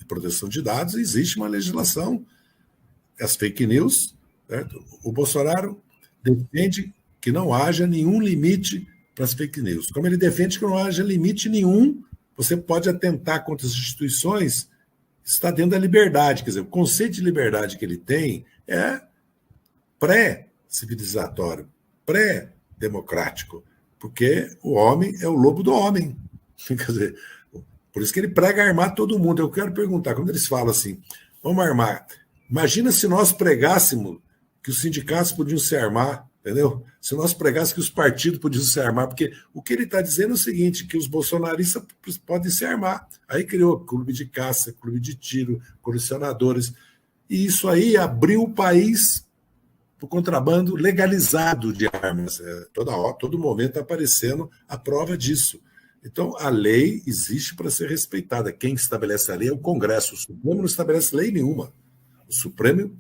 proteção de dados, existe uma legislação. As fake news, certo? O Bolsonaro defende que não haja nenhum limite para as fake news. Como ele defende que não haja limite nenhum, você pode atentar contra as instituições, está dentro da liberdade. Quer dizer, o conceito de liberdade que ele tem é pré-civilizatório, pré-democrático, porque o homem é o lobo do homem. Quer dizer, por isso que ele prega armar todo mundo. Eu quero perguntar, quando eles falam assim, vamos armar, imagina se nós pregássemos que os sindicatos podiam se armar, entendeu? Se nós pregássemos que os partidos podiam se armar, porque o que ele está dizendo é o seguinte, que os bolsonaristas podem se armar. Aí criou clube de caça, clube de tiro, colecionadores, e isso aí abriu o país para o contrabando legalizado de armas. Todo momento está aparecendo a prova disso. Então, a lei existe para ser respeitada. Quem estabelece a lei é o Congresso. O Supremo não estabelece lei nenhuma. O Supremo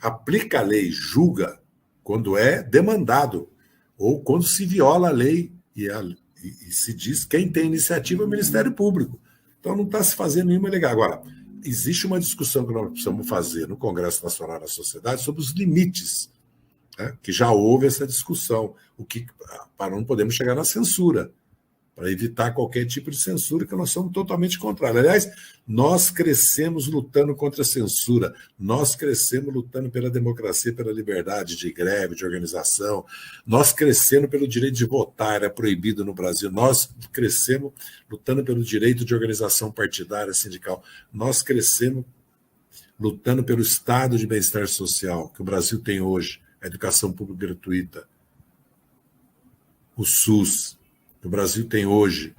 aplica a lei, julga quando é demandado, ou quando se viola a lei e se diz quem tem iniciativa é o Ministério Público. Então não está se fazendo nenhuma legal. Agora, existe uma discussão que nós precisamos fazer no Congresso Nacional da Sociedade sobre os limites, né? Que já houve essa discussão, para não podermos chegar na censura, para evitar qualquer tipo de censura, que nós somos totalmente contrários. Aliás, nós crescemos lutando contra a censura, nós crescemos lutando pela democracia, pela liberdade de greve, de organização, nós crescemos pelo direito de votar, era proibido no Brasil, nós crescemos lutando pelo direito de organização partidária, sindical, nós crescemos lutando pelo estado de bem-estar social que o Brasil tem hoje, a educação pública gratuita, o SUS, que o Brasil tem hoje,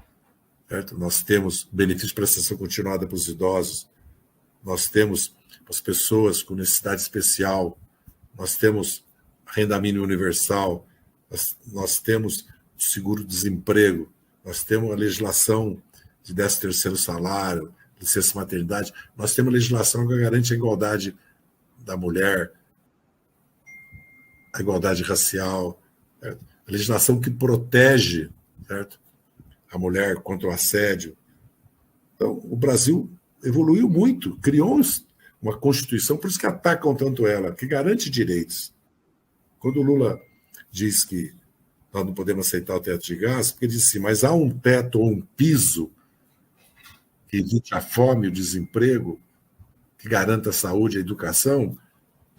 certo? Nós temos benefício de prestação continuada para os idosos, nós temos as pessoas com necessidade especial, nós temos renda mínima universal, nós temos seguro-desemprego, nós temos a legislação de 13º salário, licença maternidade, nós temos a legislação que garante a igualdade da mulher, a igualdade racial, certo? A legislação que protege, certo, a mulher contra o assédio. Então, o Brasil evoluiu muito, criou uma Constituição, por isso que atacam tanto ela, que garante direitos. Quando o Lula diz que nós não podemos aceitar o teto de gastos, porque ele diz assim, mas há um teto ou um piso que evite a fome e o desemprego, que garanta a saúde e a educação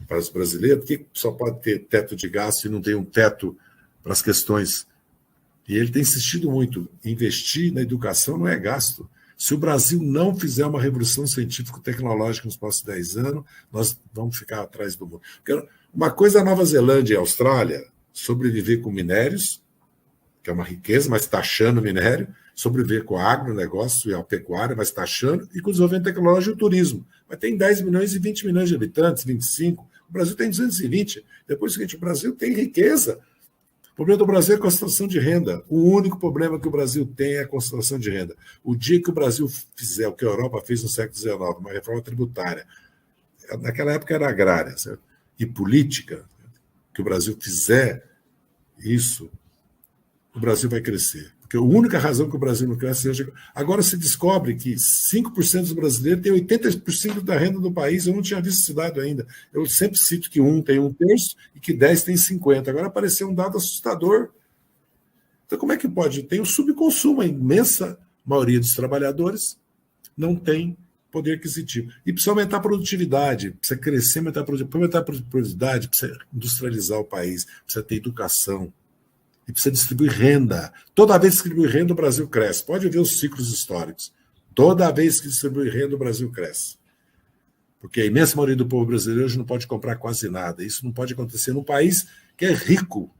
para os brasileiros, porque só pode ter teto de gastos e não tem um teto para as questões. E ele tem insistido muito, investir na educação não é gasto. Se o Brasil não fizer uma revolução científico-tecnológica nos próximos 10 anos, nós vamos ficar atrás do mundo. Porque uma coisa é a Nova Zelândia e a Austrália sobreviver com minérios, que é uma riqueza, mas taxando o minério, sobreviver com o agronegócio e a pecuária, mas taxando, e com o desenvolvimento tecnológico e o turismo. Mas tem 10 milhões e 20 milhões de habitantes, 25. O Brasil tem 220. Depois do seguinte, o Brasil tem riqueza. O problema do Brasil é a concentração de renda. O único problema que o Brasil tem é a concentração de renda. O dia que o Brasil fizer o que a Europa fez no século XIX, uma reforma tributária, naquela época era agrária, certo? E política, que o Brasil fizer isso, o Brasil vai crescer. Porque a única razão que o Brasil não cresce hoje... Agora se descobre que 5% dos brasileiros têm 80% da renda do país. Eu não tinha visto esse dado ainda. Eu sempre cito que 1 tem 1/3 e que 10 tem 50%. Agora apareceu um dado assustador. Então como é que pode? Tem o subconsumo. A imensa maioria dos trabalhadores não tem poder aquisitivo. E precisa aumentar a produtividade, precisa crescer, aumentar a produtividade. Para aumentar a produtividade, precisa industrializar o país, precisa ter educação. E precisa distribuir renda. Toda vez que distribui renda, o Brasil cresce. Pode ver os ciclos históricos. Toda vez que distribui renda, o Brasil cresce. Porque a imensa maioria do povo brasileiro hoje não pode comprar quase nada. Isso não pode acontecer num país que é rico,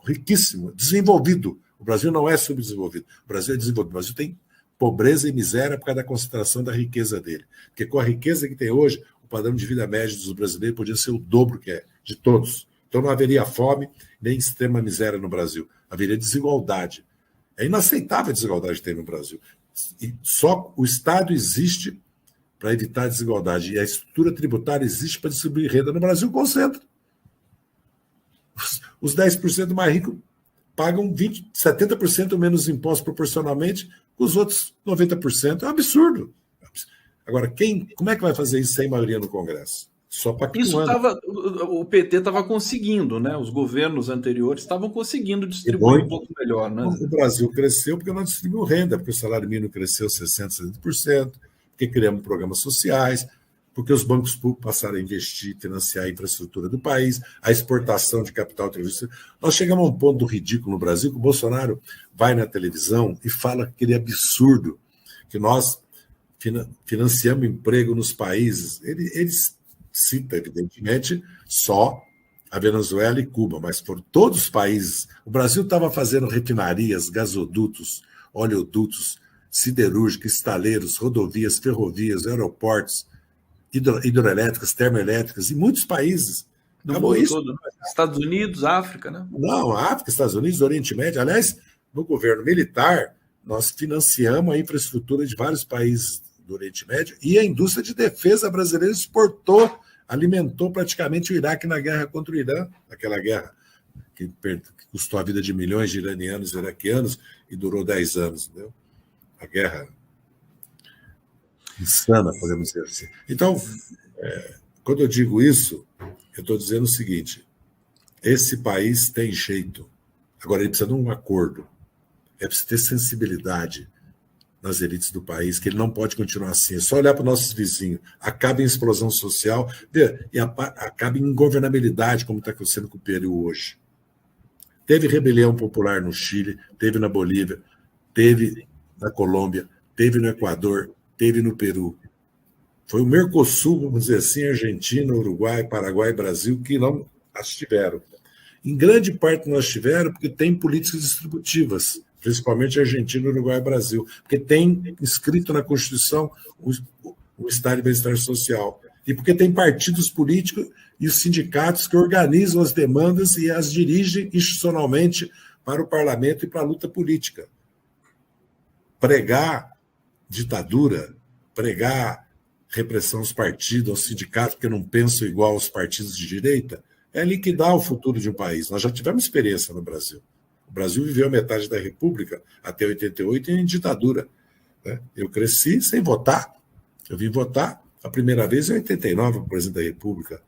riquíssimo, desenvolvido. O Brasil não é subdesenvolvido. O Brasil é desenvolvido. O Brasil tem pobreza e miséria por causa da concentração da riqueza dele. Porque com a riqueza que tem hoje, o padrão de vida médio dos brasileiros podia ser o dobro que é de todos. Então não haveria fome nem extrema miséria no Brasil. Haveria desigualdade. É inaceitável a desigualdade que tem no Brasil. E só o Estado existe para evitar a desigualdade. E a estrutura tributária existe para distribuir renda. No Brasil, concentra. Os 10% mais ricos pagam 70% menos impostos proporcionalmente que os outros 90%. É um absurdo. Agora, como é que vai fazer isso sem maioria no Congresso? Só o PT estava conseguindo, né? Os governos anteriores estavam conseguindo distribuir um pouco melhor, né? O Brasil cresceu porque não distribuiu renda, porque o salário mínimo cresceu 60%, 70%, porque criamos programas sociais, porque os bancos públicos passaram a investir, financiar a infraestrutura do país, a exportação de capital. Nós chegamos a um ponto do ridículo no Brasil que o Bolsonaro vai na televisão e fala aquele absurdo que nós financiamos emprego nos países. Eles cita, evidentemente, só a Venezuela e Cuba, mas foram todos os países. O Brasil estava fazendo refinarias, gasodutos, oleodutos, siderúrgicas, estaleiros, rodovias, ferrovias, aeroportos, hidroelétricas, termoelétricas, em muitos países. No mundo todo, né? Estados Unidos, África, né? Não, África, Estados Unidos, Oriente Médio. Aliás, no governo militar, nós financiamos a infraestrutura de vários países do Oriente Médio, e a indústria de defesa brasileira exportou, alimentou praticamente o Iraque na guerra contra o Irã, aquela guerra que custou a vida de milhões de iranianos e iraquianos e durou 10 anos. Entendeu? A guerra insana, podemos dizer assim. Então, quando eu digo isso, eu estou dizendo o seguinte: esse país tem jeito. Agora, ele precisa de um acordo. É preciso ter sensibilidade nas elites do país, que ele não pode continuar assim. É só olhar para os nossos vizinhos. Acaba em explosão social e acaba em ingovernabilidade, como está acontecendo com o Peru hoje. Teve rebelião popular no Chile, teve na Bolívia, teve na Colômbia, teve no Equador, teve no Peru. Foi o Mercosul, vamos dizer assim, Argentina, Uruguai, Paraguai e Brasil, que não as tiveram. Em grande parte não as tiveram porque tem políticas distributivas, principalmente Argentina, Uruguai e Brasil, porque tem inscrito na Constituição o Estado de Bem-Estar Social, e porque tem partidos políticos e os sindicatos que organizam as demandas e as dirigem institucionalmente para o parlamento e para a luta política. Pregar ditadura, pregar repressão aos partidos, aos sindicatos, porque não pensam igual aos partidos de direita, é liquidar o futuro de um país. Nós já tivemos experiência no Brasil. O Brasil viveu a metade da República até 88 em ditadura. Né? Eu cresci sem votar. Eu vim votar a primeira vez em 89, para o presidente da República.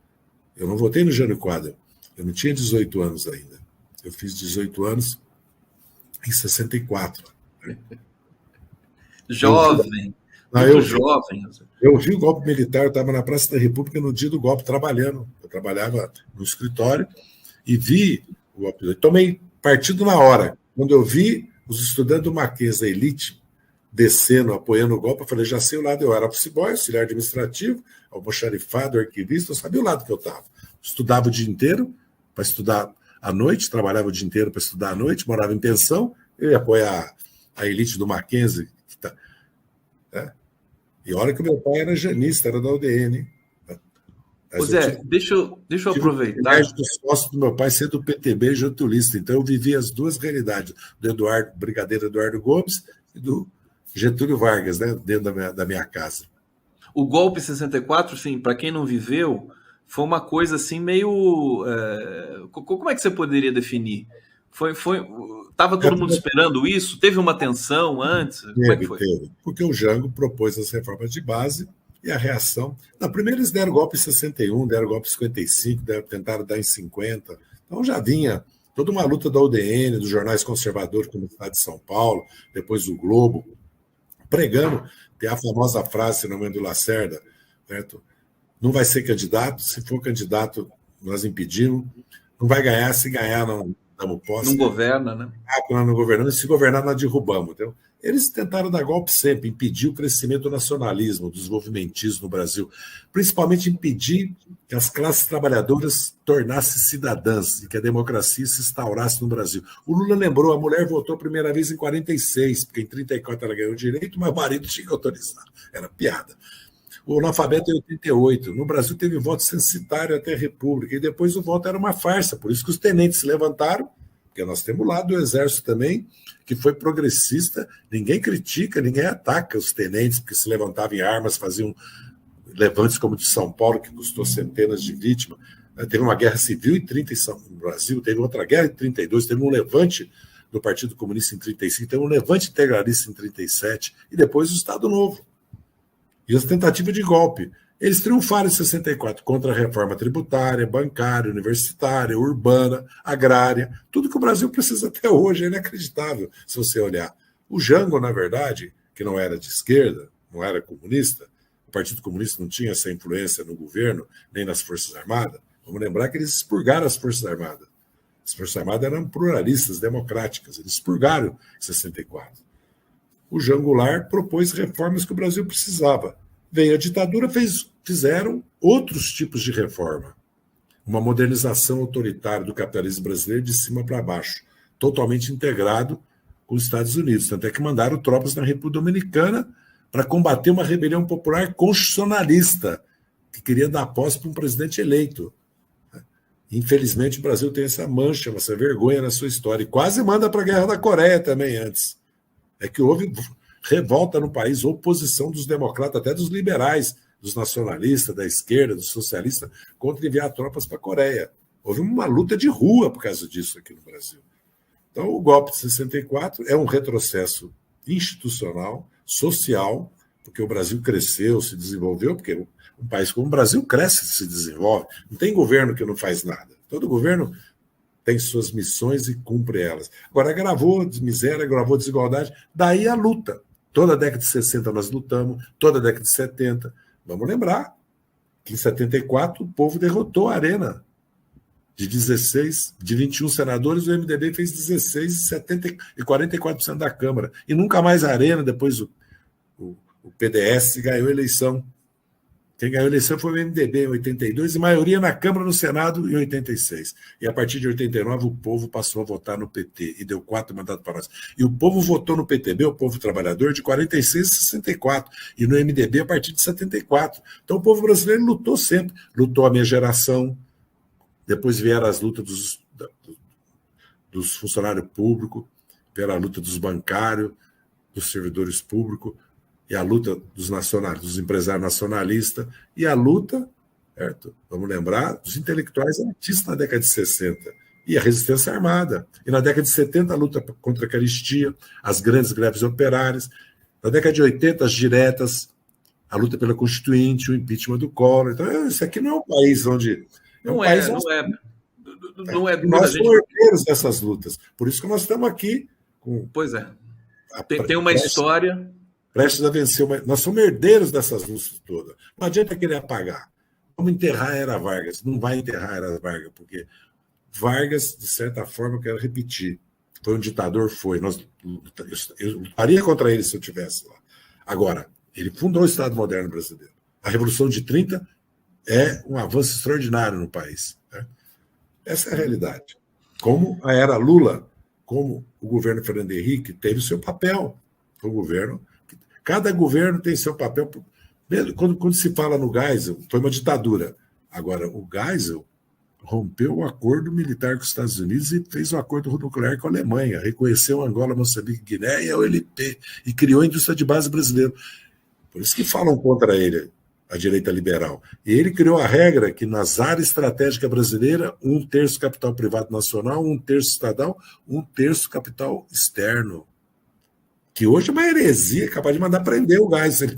Eu não votei no Jânio Quadros. Eu não tinha 18 anos ainda. Eu fiz 18 anos em 64. Jovem. Jovem. Eu vi o golpe militar, eu estava na Praça da República no dia do golpe, trabalhando. Eu trabalhava no escritório e vi o golpe. Eu tomei partido na hora. Quando eu vi os estudantes do Marquês da elite descendo, apoiando o golpe. Eu falei, já sei o lado, eu era office boy, auxiliar administrativo, almoxarifado, arquivista, eu sabia o lado que eu estava. Estudava o dia inteiro para estudar à noite, trabalhava o dia inteiro para estudar à noite, morava em pensão, eu ia apoiar a elite do Mackenzie. Né? E olha que o meu pai era janista, era da UDN. Mas Zé, deixa eu aproveitar. Eu dos sócios do meu pai ser do PTB e getulista, então eu vivi as duas realidades, do Brigadeiro Eduardo Gomes e do Getúlio Vargas, né, dentro da minha casa. O golpe 64, sim, para quem não viveu, foi uma coisa assim meio... como é que você poderia definir? Estava todo mundo esperando isso? Teve uma tensão antes? Como é que foi? Teve, porque o Jango propôs as reformas de base e a reação... Não, primeiro eles deram golpe em 61, deram golpe em 55, tentaram dar em 50. Então já vinha toda uma luta da UDN, dos jornais conservadores, como o Estado de São Paulo, depois o Globo, pregando, tem a famosa frase, se não me engano, do Lacerda, certo? Não vai ser candidato, se for candidato, nós impedimos, não vai ganhar, se ganhar, não damos posse. Não governa, né? Nós não governamos, se governar, nós derrubamos. Então, eles tentaram dar golpe sempre, impedir o crescimento do nacionalismo, do desenvolvimentismo no Brasil, principalmente impedir que as classes trabalhadoras tornassem cidadãs e que a democracia se instaurasse no Brasil. O Lula lembrou, a mulher votou a primeira vez em 46, porque em 34 ela ganhou o direito, mas o marido tinha que autorizar. Era piada. O analfabeto em 88. No Brasil teve voto censitário até a República, e depois o voto era uma farsa, por isso que os tenentes se levantaram, porque nós temos lá do Exército também, que foi progressista, ninguém critica, ninguém ataca os tenentes, porque se levantavam em armas, faziam levantes como o de São Paulo, que custou centenas de vítimas. Teve uma guerra civil em 30 no Brasil, teve outra guerra em 32, teve um levante do Partido Comunista em 35, teve um levante integralista em 37, e depois o Estado Novo. E as tentativas de golpe. Eles triunfaram em 64 contra a reforma tributária, bancária, universitária, urbana, agrária, tudo que o Brasil precisa até hoje, é inacreditável se você olhar. O Jango, na verdade, que não era de esquerda, não era comunista, o Partido Comunista não tinha essa influência no governo, nem nas Forças Armadas. Vamos lembrar que eles expurgaram as Forças Armadas. As Forças Armadas eram pluralistas, democráticas, eles expurgaram em 64. O Jango Goulart propôs reformas que o Brasil precisava. Veio a ditadura, fizeram outros tipos de reforma. Uma modernização autoritária do capitalismo brasileiro de cima para baixo, totalmente integrado com os Estados Unidos. Tanto é que mandaram tropas na República Dominicana para combater uma rebelião popular constitucionalista, que queria dar posse para um presidente eleito. Infelizmente, o Brasil tem essa mancha, essa vergonha na sua história. E quase manda para a Guerra da Coreia também antes. É que houve revolta no país, oposição dos democratas, até dos liberais, dos nacionalistas, da esquerda, dos socialistas, contra enviar tropas para a Coreia. Houve uma luta de rua por causa disso aqui no Brasil. Então, o golpe de 64 é um retrocesso institucional, social, porque o Brasil cresceu, se desenvolveu, porque um país como o Brasil cresce e se desenvolve. Não tem governo que não faz nada. Todo governo tem suas missões e cumpre elas. Agora, agravou miséria, agravou desigualdade, daí a luta. Toda a década de 60 nós lutamos, toda a década de 70. Vamos lembrar que em 74 o povo derrotou a Arena. De 21 senadores, o MDB fez 16 e 44% da Câmara. E nunca mais a Arena, depois o PDS ganhou a eleição. Quem ganhou a eleição foi o MDB em 82 e maioria na Câmara e no Senado em 86. E a partir de 89 o povo passou a votar no PT e deu 4 mandatos para nós. E o povo votou no PTB, o povo trabalhador, de 46 a 64 e no MDB a partir de 74. Então o povo brasileiro lutou sempre. Lutou a minha geração, depois vieram as lutas dos funcionários públicos, vieram a luta dos bancários, dos servidores públicos, e a luta dos empresários nacionalistas, e a luta, certo? Vamos lembrar, dos intelectuais artistas na década de 60, e a resistência armada. E na década de 70, a luta contra a caristia, as grandes greves operárias. Na década de 80, as diretas, a luta pela Constituinte, o impeachment do Collor. Então, isso aqui não é um país onde... Não é. Nós somos herdeiros dessas lutas. Por isso que nós estamos aqui com... Pois é. Tem uma história... Prestes a vencer. Nós somos herdeiros dessas lutas todas. Não adianta querer apagar. Vamos enterrar a Era Vargas. Não vai enterrar a Era Vargas, porque Vargas, de certa forma, eu quero repetir, Foi um ditador? Foi. Eu lutaria contra ele se eu estivesse lá. Agora, ele fundou o Estado moderno brasileiro. A Revolução de 30 é um avanço extraordinário no país. Né? Essa é a realidade. Como a era Lula, como o governo Fernando Henrique teve o seu papel. O governo, cada governo tem seu papel. Quando se fala no Geisel, foi uma ditadura. Agora, o Geisel rompeu o acordo militar com os Estados Unidos e fez um acordo nuclear com a Alemanha, reconheceu Angola, Moçambique, Guiné e a OLP, e criou a indústria de base brasileira. Por isso que falam contra ele, a direita liberal. E ele criou a regra que nas áreas estratégicas brasileiras, 1/3 capital privado nacional, 1/3 estatal, 1/3 capital externo. Que hoje é uma heresia, capaz de mandar prender o Geisel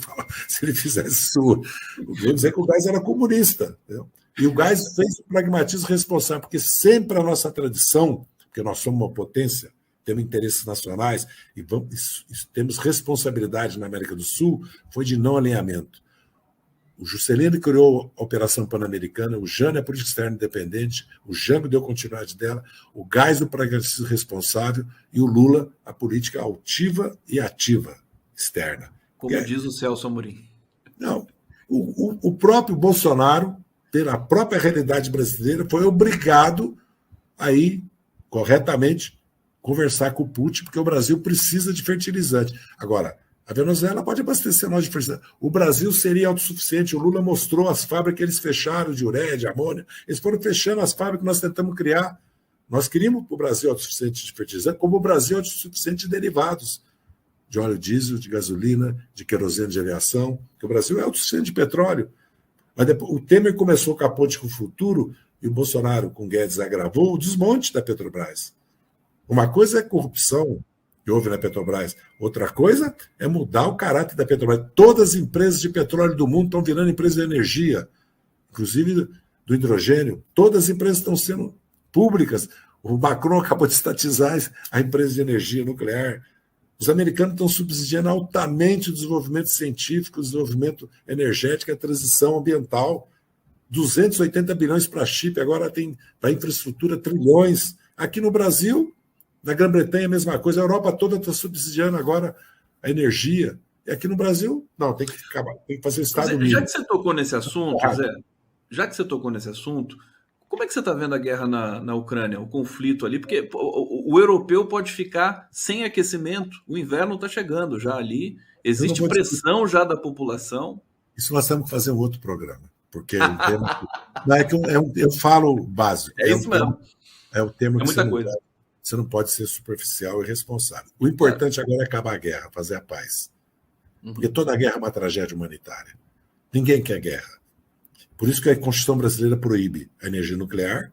se ele fizesse isso. Vou dizer que o Geisel era comunista. Entendeu? E o Geisel fez o pragmatismo responsável, porque sempre a nossa tradição, porque nós somos uma potência, temos interesses nacionais e temos responsabilidade na América do Sul, foi de não alinhamento. O Juscelino criou a Operação Pan-Americana, o Jânio é a política externa independente, o Jango deu continuidade dela, o Geisel o pragmatismo responsável e o Lula a política altiva e ativa externa. Como diz o Celso Amorim. Não, o próprio Bolsonaro, pela própria realidade brasileira, foi obrigado a ir corretamente conversar com o Putin, porque o Brasil precisa de fertilizante. Agora, a Venezuela pode abastecer nós de fertilizante. O Brasil seria autossuficiente. O Lula mostrou as fábricas que eles fecharam de ureia, de amônia. Eles foram fechando as fábricas que nós tentamos criar. Nós queríamos o Brasil autossuficiente de fertilizante, como o Brasil autossuficiente de derivados, de óleo diesel, de gasolina, de querosene de aviação, que o Brasil é autossuficiente de petróleo. Mas depois, o Temer começou com a ponte com o futuro e o Bolsonaro, com Guedes, agravou o desmonte da Petrobras. Uma coisa é corrupção, que houve na Petrobras. Outra coisa é mudar o caráter da Petrobras. Todas as empresas de petróleo do mundo estão virando empresas de energia, inclusive do hidrogênio. Todas as empresas estão sendo públicas. O Macron acabou de estatizar a empresa de energia nuclear. Os americanos estão subsidiando altamente o desenvolvimento científico, o desenvolvimento energético, a transição ambiental. 280 bilhões para chip, agora tem para infraestrutura trilhões. Aqui no Brasil, na Grã-Bretanha, a mesma coisa. A Europa toda está subsidiando agora a energia. E aqui no Brasil, não, tem que fazer o Estado Unido. Já que você tocou nesse assunto, Zé, como é que você está vendo a guerra na Ucrânia, o conflito ali? Porque o europeu pode ficar sem aquecimento, o inverno está chegando já ali, existe pressão já da população. Isso nós temos que fazer um outro programa, porque o tema, eu falo básico. É isso mesmo. É o tema que muita coisa. Você não pode ser superficial e irresponsável. O importante agora é acabar a guerra, fazer a paz. Porque toda guerra é uma tragédia humanitária. Ninguém quer guerra. Por isso que a Constituição brasileira proíbe a energia nuclear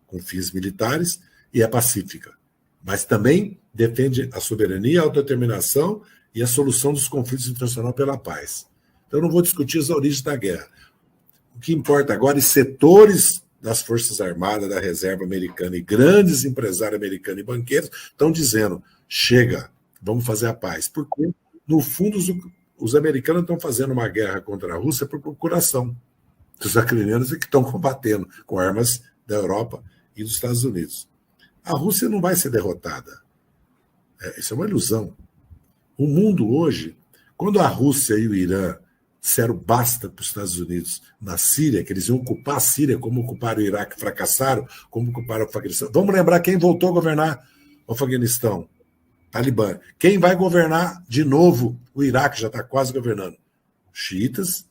com fins militares e é pacífica. Mas também defende a soberania, a autodeterminação e a solução dos conflitos internacionais pela paz. Então, eu não vou discutir as origens da guerra. O que importa agora é setores das Forças Armadas, da Reserva Americana e grandes empresários americanos e banqueiros estão dizendo, chega, vamos fazer a paz. Porque, no fundo, os americanos estão fazendo uma guerra contra a Rússia por procuração. Os ucranianos é que estão combatendo com armas da Europa e dos Estados Unidos. A Rússia não vai ser derrotada. Isso é uma ilusão. O mundo hoje, quando a Rússia e o Irã disseram basta para os Estados Unidos na Síria, que eles iam ocupar a Síria, como ocuparam o Iraque, fracassaram, como ocuparam o Afeganistão. Vamos lembrar quem voltou a governar o Afeganistão? Talibã. Quem vai governar de novo o Iraque, já está quase governando? Xiitas,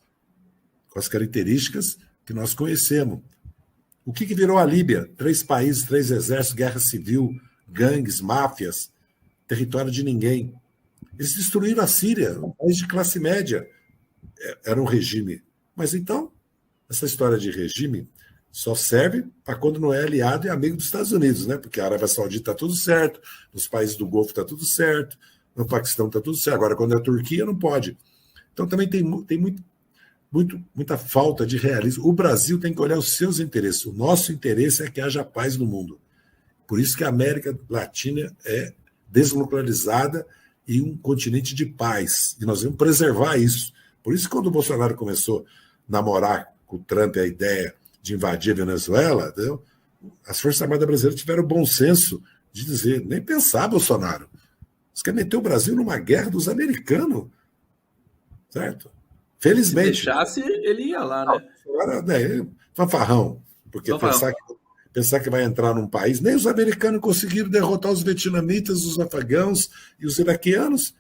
com as características que nós conhecemos. O que virou a Líbia? 3 países, 3 exércitos, guerra civil, gangues, máfias, território de ninguém. Eles destruíram a Síria, um país de classe média. Era um regime. Mas então, essa história de regime só serve para quando não é aliado e amigo dos Estados Unidos, né? Porque a Arábia Saudita está tudo certo, nos países do Golfo está tudo certo, no Paquistão está tudo certo. Agora, quando é a Turquia, não pode. Então, também tem muita falta de realismo. O Brasil tem que olhar os seus interesses. O nosso interesse é que haja paz no mundo. Por isso que a América Latina é desnuclearizada e um continente de paz. E nós vamos preservar isso. Por isso que quando o Bolsonaro começou a namorar com o Trump a ideia de invadir a Venezuela, entendeu? As Forças Armadas brasileiras tiveram o bom senso de dizer, nem pensar, Bolsonaro. Você quer meter o Brasil numa guerra dos americanos, certo? Felizmente. Se deixasse, ele ia lá, né? Agora, né, fanfarrão, porque pensar que vai entrar num país, nem os americanos conseguiram derrotar os vietnamitas, os afegãos e os iraquianos.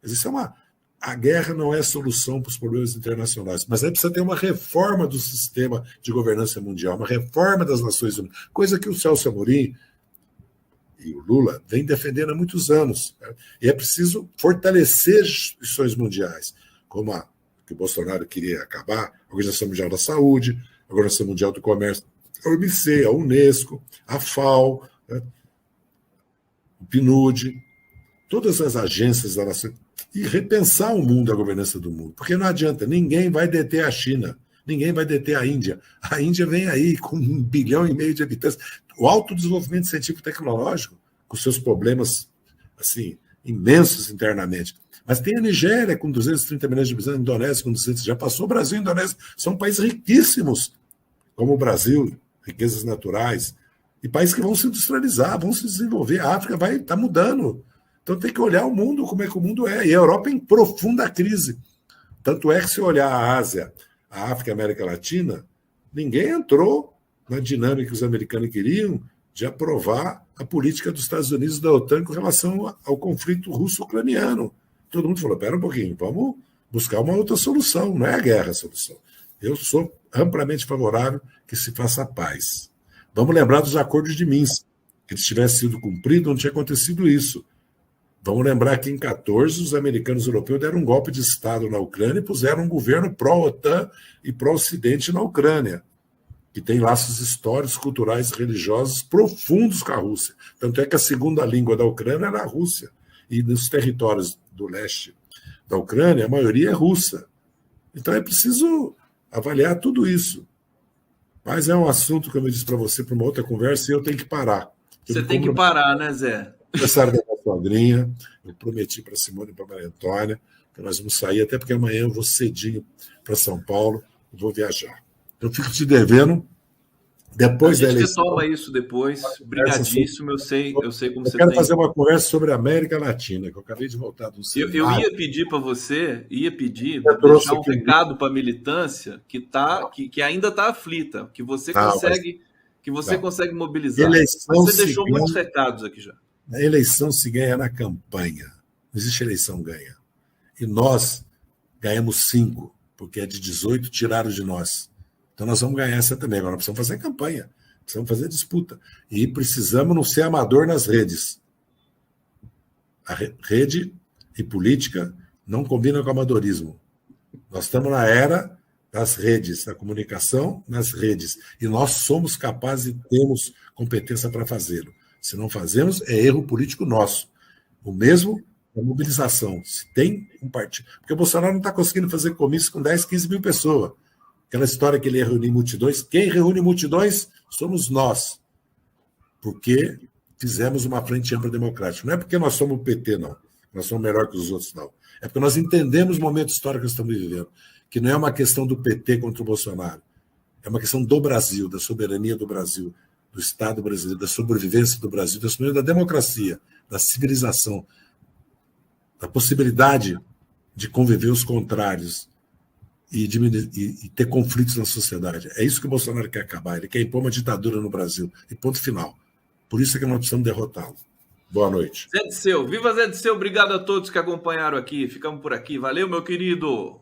Isso é a guerra não é solução para os problemas internacionais, mas aí precisa ter uma reforma do sistema de governança mundial, uma reforma das Nações Unidas, coisa que o Celso Amorim e o Lula vêm defendendo há muitos anos. Né? E é preciso fortalecer as instituições mundiais, como a que o Bolsonaro queria acabar, a Organização Mundial da Saúde, a Organização Mundial do Comércio, a OMC, a Unesco, a FAO, né? O PNUD, todas as agências da nação, e repensar o mundo, a governança do mundo. Porque não adianta, ninguém vai deter a China, ninguém vai deter a Índia. A Índia vem aí com 1,5 bilhão de habitantes. O alto desenvolvimento científico e tecnológico, com seus problemas assim, imensos internamente. Mas tem a Nigéria com 230 milhões de habitantes, a Indonésia com 200, já passou o Brasil e a Indonésia. São países riquíssimos, como o Brasil, riquezas naturais, e países que vão se industrializar, vão se desenvolver. A África vai estar mudando. Então tem que olhar o mundo, como é que o mundo é. E a Europa em profunda crise. Tanto é que se olhar a Ásia, a África e a América Latina, ninguém entrou na dinâmica que os americanos queriam de aprovar a política dos Estados Unidos e da OTAN com relação ao conflito russo-ucraniano. Todo mundo falou, espera um pouquinho, vamos buscar uma outra solução, não é a guerra a solução. Eu sou amplamente favorável que se faça a paz. Vamos lembrar dos acordos de Minsk, que se tivesse sido cumprido, não tinha acontecido isso. Vamos lembrar que em 2014 os americanos e europeus deram um golpe de Estado na Ucrânia e puseram um governo pró-OTAN e pró-Ocidente na Ucrânia, que tem laços históricos, culturais e religiosos profundos com a Rússia. Tanto é que a segunda língua da Ucrânia era a Rússia. E nos territórios do leste da Ucrânia, a maioria é russa. Então é preciso avaliar tudo isso. Mas é um assunto, como eu disse para você, para uma outra conversa, e eu tenho que parar. Você tem que parar, né, Zé? Aniversário da minha sogrinha, eu prometi para a Simone e para a Maria Antônia que nós vamos sair, até porque amanhã eu vou cedinho para São Paulo e vou viajar. Eu fico te devendo. Depois da eleição. Retoma isso depois. Obrigadíssimo. Eu sei como você tem. Eu quero fazer uma conversa sobre a América Latina, que eu acabei de voltar do Eu ia pedir para você, deixar um recado para a militância que ainda está aflita, que você consegue mobilizar. Você deixou muitos recados aqui já. A eleição se ganha na campanha. Não existe eleição ganha. E nós ganhamos 5, porque é de 18 tiraram de nós. Então nós vamos ganhar essa também. Agora precisamos fazer campanha, precisamos fazer disputa. E precisamos não ser amador nas redes. A rede e política não combinam com amadorismo. Nós estamos na era das redes, da comunicação nas redes. E nós somos capazes e temos competência para fazê-lo. Se não fazemos, é erro político nosso. O mesmo da mobilização. Se tem um partido. Porque o Bolsonaro não está conseguindo fazer comício com 10, 15 mil pessoas. Aquela história que ele ia reunir multidões. Quem reúne multidões somos nós. Porque fizemos uma frente ampla democrática. Não é porque nós somos o PT, não. Nós somos melhor que os outros, não. É porque nós entendemos o momento histórico que estamos vivendo. Que não é uma questão do PT contra o Bolsonaro. É uma questão do Brasil, da soberania do Brasil, do Estado brasileiro, da sobrevivência do Brasil, da soberania da democracia, da civilização, da possibilidade de conviver os contrários e ter conflitos na sociedade. É isso que o Bolsonaro quer acabar. Ele quer impor uma ditadura no Brasil. E ponto final. Por isso é que nós precisamos derrotá-lo. Boa noite. Zé Disseu. Viva Zé Disseu. Obrigado a todos que acompanharam aqui. Ficamos por aqui. Valeu, meu querido.